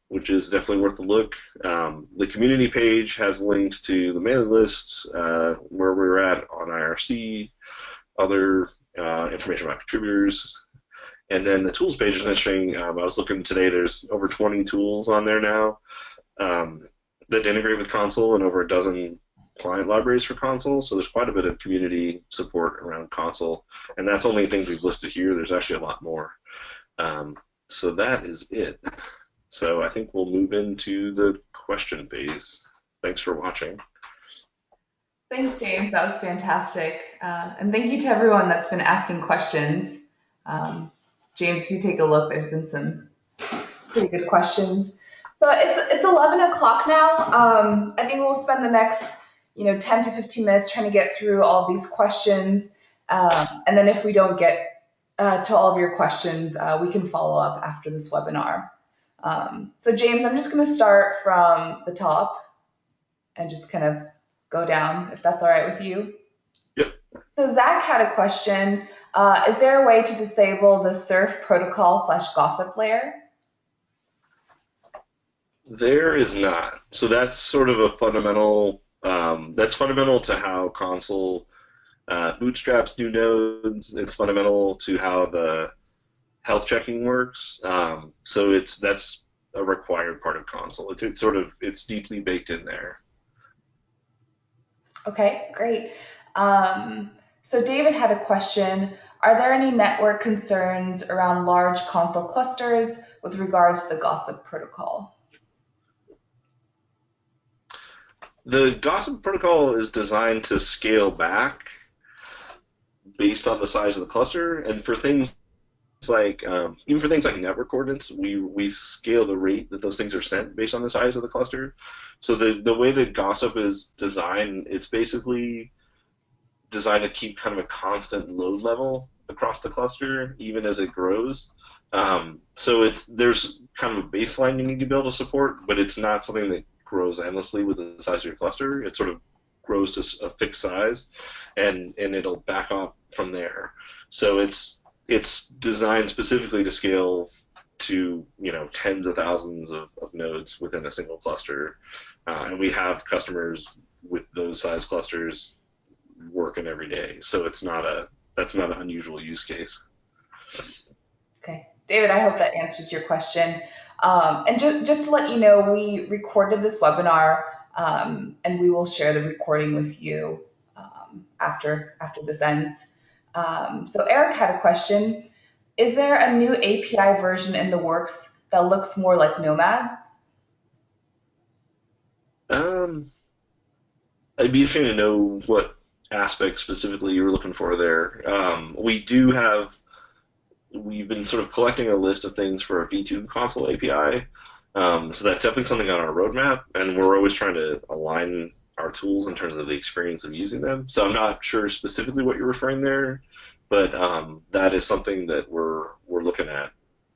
which is definitely worth a look. The community page has links to the mailing lists, where we're at on IRC, other information about contributors. And then the tools page is interesting. I was looking today, there's over 20 tools on there now that integrate with Consul and over a dozen client libraries for Consul. So there's quite a bit of community support around Consul. And that's only things we've listed here. There's actually a lot more. So that is it. So I think we'll move into the question phase. Thanks for watching. Thanks, James. That was fantastic. And thank you to everyone that's been asking questions. James, if you take a look, there's been some pretty good questions. So it's 11 o'clock now. I think we'll spend the next 10 to 15 minutes trying to get through all of these questions. And then if we don't get to all of your questions, we can follow up after this webinar. So James, I'm just going to start from the top and just kind of go down, if that's all right with you. Yep. So Zach had a question. Is there a way to disable the surf protocol / gossip layer? There is not. So that's sort of a fundamental, that's fundamental to how Consul bootstraps new nodes. It's fundamental to how the health checking works. So that's a required part of Consul. It's deeply baked in there. Okay, great. So David had a question. Are there any network concerns around large Consul clusters with regards to the gossip protocol? The gossip protocol is designed to scale back based on the size of the cluster, and for things like even for things like network coordinates, we scale the rate that those things are sent based on the size of the cluster. So the way that gossip is designed, it's basically designed to keep kind of a constant load level across the cluster, even as it grows. So there's kind of a baseline you need to be able to support, but it's not something that grows endlessly with the size of your cluster. It sort of grows to a fixed size, and it'll back off from there. So it's designed specifically to scale to tens of thousands of nodes within a single cluster, and we have customers with those size clusters working every day. So that's not an unusual use case. Okay, David, I hope that answers your question. And just to let you know, we recorded this webinar, and we will share the recording with you after this ends. So Eric had a question. Is there a new API version in the works that looks more like Nomads? I'd be interested to know what aspect specifically you were looking for there. We've been sort of collecting a list of things for a V2 Consul API. So that's definitely something on our roadmap, and we're always trying to align our tools in terms of the experience of using them. So I'm not sure specifically what you're referring there, but that is something that we're looking at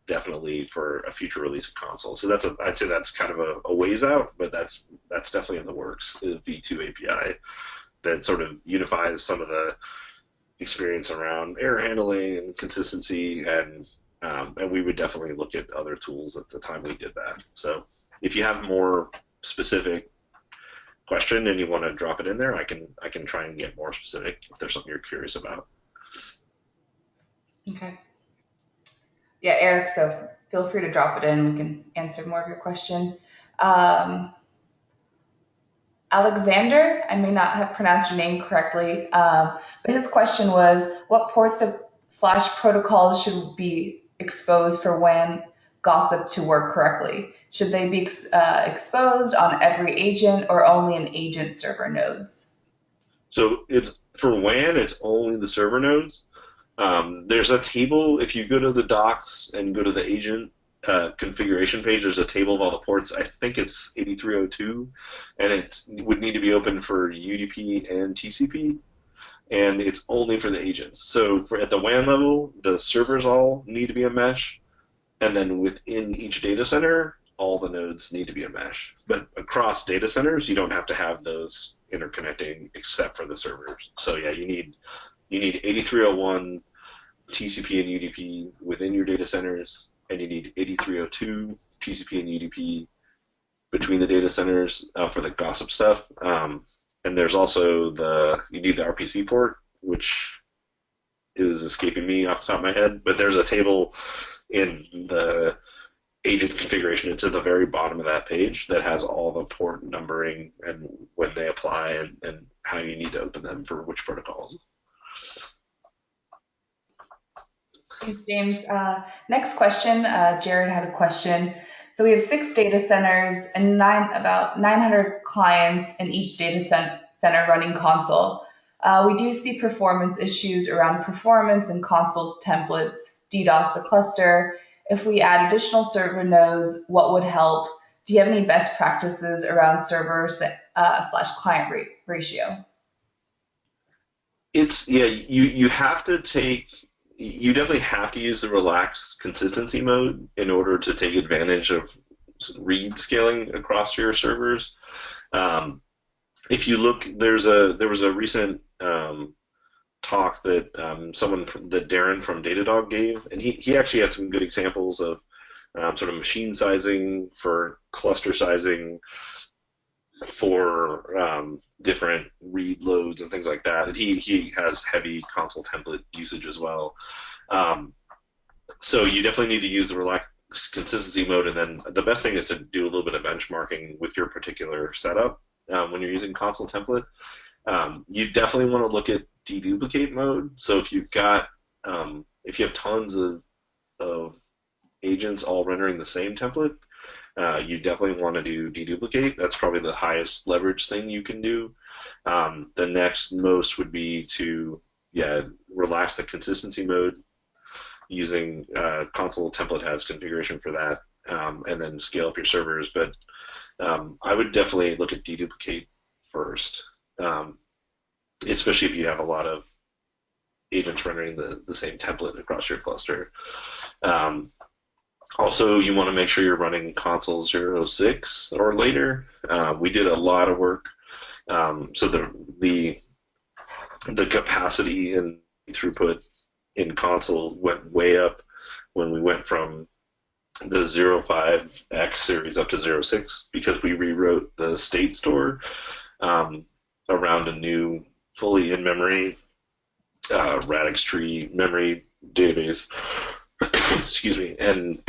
definitely for a future release of Consul. So I'd say that's kind of a ways out, but that's definitely in the works, the V2 API that sort of unifies some of the experience around error handling and consistency, and we would definitely look at other tools at the time we did that. So if you have a more specific question and you want to drop it in there, I can try and get more specific if there's something you're curious about. Okay. Yeah, Eric, so feel free to drop it in. We can answer more of your question. Alexander, I may not have pronounced your name correctly, but his question was, what ports / protocols should be exposed for WAN gossip to work correctly? Should they be exposed on every agent or only in agent server nodes? So it's for WAN, it's only the server nodes. There's a table, if you go to the docs and go to the agent configuration page, there's a table of all the ports. I think it's 8302, and it would need to be open for UDP and TCP, and it's only for the agents. So at the WAN level, the servers all need to be a mesh, and then within each data center, all the nodes need to be a mesh. But across data centers, you don't have to have those interconnecting except for the servers. So yeah, you need 8301 TCP and UDP within your data centers, and you need 8302 TCP and UDP between the data centers for the gossip stuff. And there's also you need the RPC port, which is escaping me off the top of my head, but there's a table in the agent configuration. It's at the very bottom of that page that has all the port numbering and when they apply and how you need to open them for which protocols. Thanks, James. Next question. Jared had a question. So we have 6 data centers and about 900 clients in each data center running Consul. We do see performance issues around performance and Consul templates, DDoS the cluster. If we add additional server nodes, what would help? Do you have any best practices around servers / client ratio? You definitely have to use the relaxed consistency mode in order to take advantage of read scaling across your servers. If you look, there was a recent talk that that Darren from Datadog gave, and he actually had some good examples of sort of machine sizing for cluster sizing for different read loads and things like that. And he has heavy Consul template usage as well. So you definitely need to use the relaxed consistency mode, and then the best thing is to do a little bit of benchmarking with your particular setup when you're using Consul template. You definitely want to look at deduplicate mode. So if you have tons of agents all rendering the same template, you definitely want to do deduplicate. That's probably the highest leverage thing you can do. The next most would be to relax the consistency mode using Consul template has configuration for that, and then scale up your servers. But I would definitely look at deduplicate first, especially if you have a lot of agents rendering the same template across your cluster. Also, you want to make sure you're running Consul 06 or later. We did a lot of work, so the capacity and throughput in Consul went way up when we went from the 05X series up to 06 because we rewrote the state store around a new fully in-memory radix tree memory database. Excuse me, and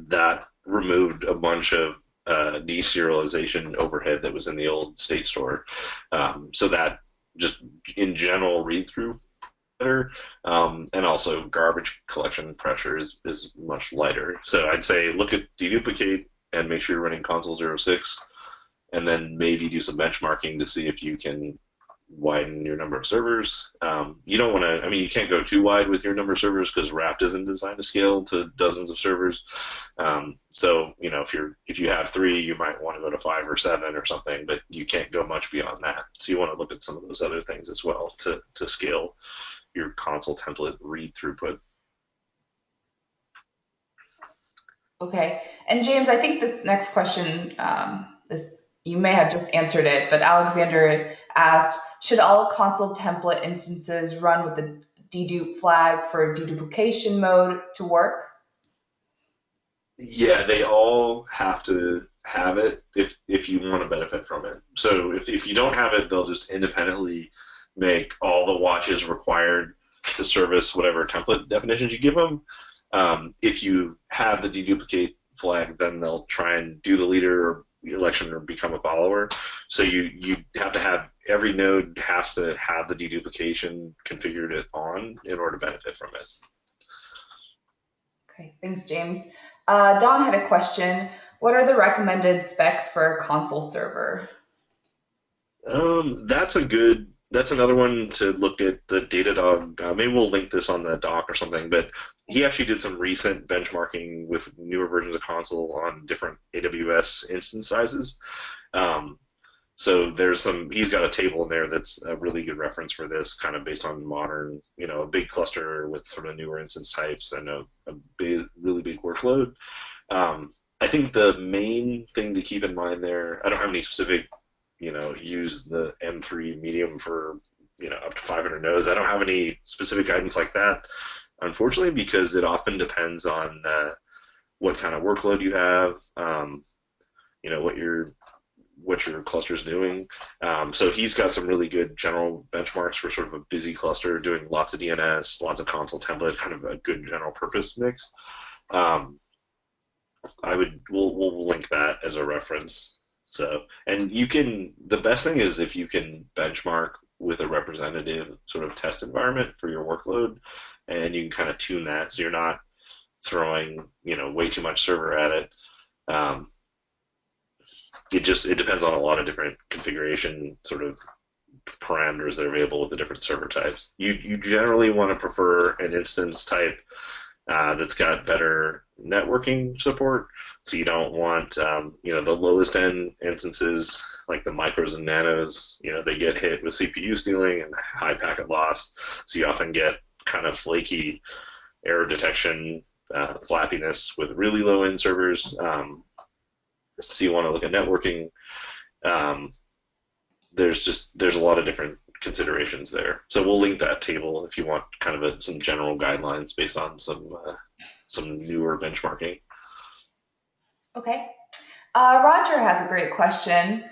that removed a bunch of deserialization overhead that was in the old state store. So that just in general read through better, and also garbage collection pressure is much lighter. So I'd say look at deduplicate and make sure you're running Consul 06, and then maybe do some benchmarking to see if you can widen your number of servers. You don't want to, you can't go too wide with your number of servers because Raft isn't designed to scale to dozens of servers. So, if you have 3, you might want to go to 5 or 7 or something, but you can't go much beyond that. So you want to look at some of those other things as well to scale your Consul template read throughput. Okay. And James, I think this next question, you may have just answered it, but Alexander asked, should all Consul template instances run with the dedupe flag for deduplication mode to work? Yeah, they all have to have it if you want to benefit from it. So if you don't have it, they'll just independently make all the watches required to service whatever template definitions you give them. If you have the deduplicate flag, then they'll try and do the leader or election or become a follower. So you have to have, every node has to have the deduplication configured on in order to benefit from it. Okay, thanks, James. Don had a question. What are the recommended specs for a Consul server? That's another one to look at the Datadog. Maybe we'll link this on the doc or something, but he actually did some recent benchmarking with newer versions of Consul on different AWS instance sizes. Um, so he's got a table in there that's a really good reference for this, kind of based on modern, a big cluster with sort of newer instance types and a really big workload. I think the main thing to keep in mind there, I don't have any specific, use the M3 medium for, up to 500 nodes. I don't have any specific guidance like that, unfortunately, because it often depends on what kind of workload you have, what your cluster's doing. So he's got some really good general benchmarks for sort of a busy cluster doing lots of DNS, lots of Consul template, kind of a good general purpose mix. We'll link that as a reference. So, and the best thing is if you can benchmark with a representative sort of test environment for your workload, and you can kind of tune that so you're not throwing, way too much server at it. It depends on a lot of different configuration sort of parameters that are available with the different server types. You generally want to prefer an instance type that's got better networking support. So you don't want, the lowest end instances like the micros and nanos, they get hit with CPU stealing and high packet loss. So you often get kind of flaky error detection, flappiness with really low end servers. So you want to look at networking. There's a lot of different considerations there. So we'll link that table if you want kind of some general guidelines based on some newer benchmarking. Okay. Roger has a great question.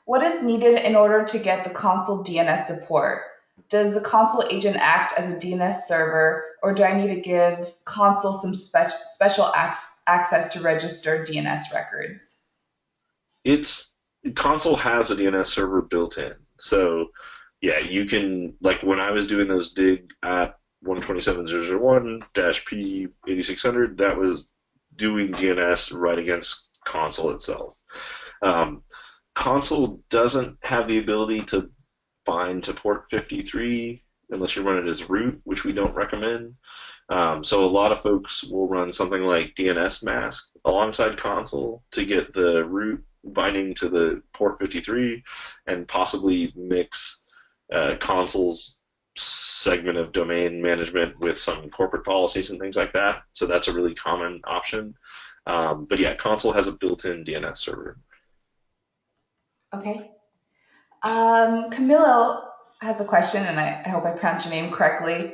What is needed in order to get the Consul DNS support? Does the Consul agent act as a DNS server, or do I need to give Consul some special access to register DNS records? Consul has a DNS server built in. So yeah, you can, like when I was doing those dig at 127.0.0.1-P8600, that was doing DNS right against Consul itself. Consul doesn't have the ability to bind to port 53 unless you run it as root, which we don't recommend. So a lot of folks will run something like DNS mask alongside Consul to get the root binding to the port 53 and possibly mix Consul's segment of domain management with some corporate policies and things like that. So that's a really common option. But yeah, Consul has a built-in DNS server. Okay. Camilo has a question, and I hope I pronounced your name correctly.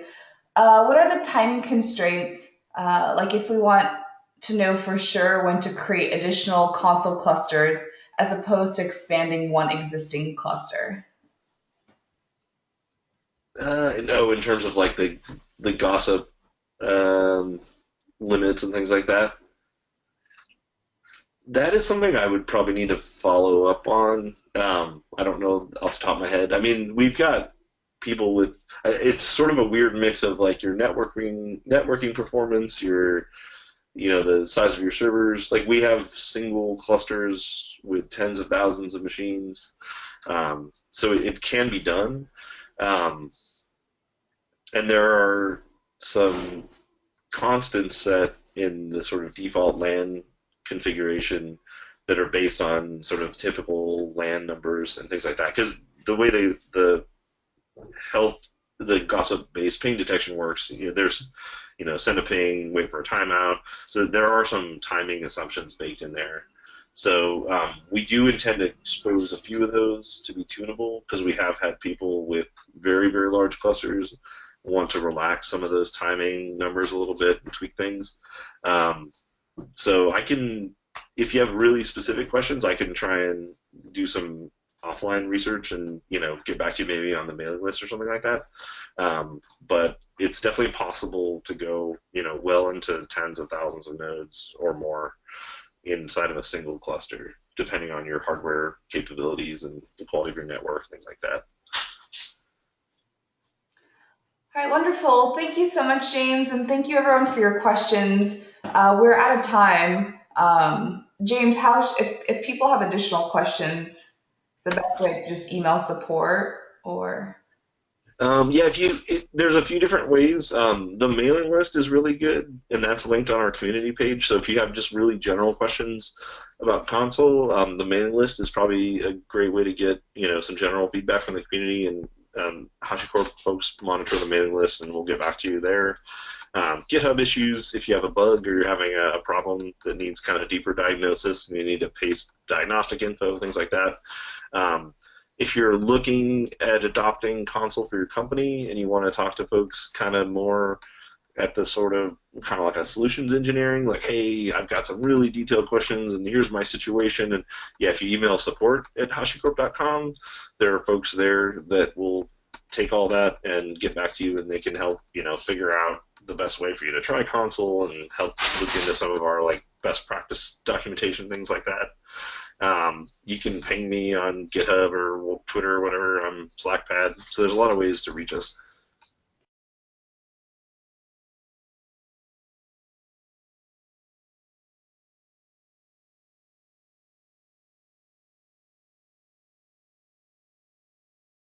What are the timing constraints, like if we want to know for sure when to create additional Consul clusters as opposed to expanding one existing cluster? No, in terms of like the gossip limits and things like that. That is something I would probably need to follow up on. I don't know off the top of my head. I mean, we've got people with it's sort of a weird mix of like your networking performance, your the size of your servers. Like we have single clusters with tens of thousands of machines, so it can be done. And there are some constants set in the sort of default LAN configuration that are based on sort of typical LAN numbers and things like that. Because the way the gossip-based ping detection works, there's send a ping, wait for a timeout. So there are some timing assumptions baked in there. So we do intend to expose a few of those to be tunable because we have had people with very, very large clusters want to relax some of those timing numbers a little bit and tweak things. So I can, if you have really specific questions, I can try and do some offline research and get back to you maybe on the mailing list or something like that. But it's definitely possible to go well into tens of thousands of nodes or more inside of a single cluster, depending on your hardware capabilities and the quality of your network, things like that. All right, wonderful. Thank you so much, James, and thank you everyone for your questions. We're out of time. James, if people have additional questions, is the best way to just email support or? Yeah, there's a few different ways. The mailing list is really good, and that's linked on our community page. So if you have just really general questions about console, the mailing list is probably a great way to get some general feedback from the community. And HashiCorp folks monitor the mailing list, and we'll get back to you there. GitHub issues, if you have a bug or you're having a problem that needs kind of a deeper diagnosis and you need to paste diagnostic info, things like that. If you're looking at adopting Consul for your company and you want to talk to folks kind of more at the sort of kind of like a solutions engineering, like, hey, I've got some really detailed questions and here's my situation. And yeah, if you email support@hashicorp.com, there are folks there that will take all that and get back to you, and they can help figure out the best way for you to try Consul and help look into some of our like best practice documentation, things like that. You can ping me on GitHub or Twitter or whatever. I'm Slackpad. So there's a lot of ways to reach us.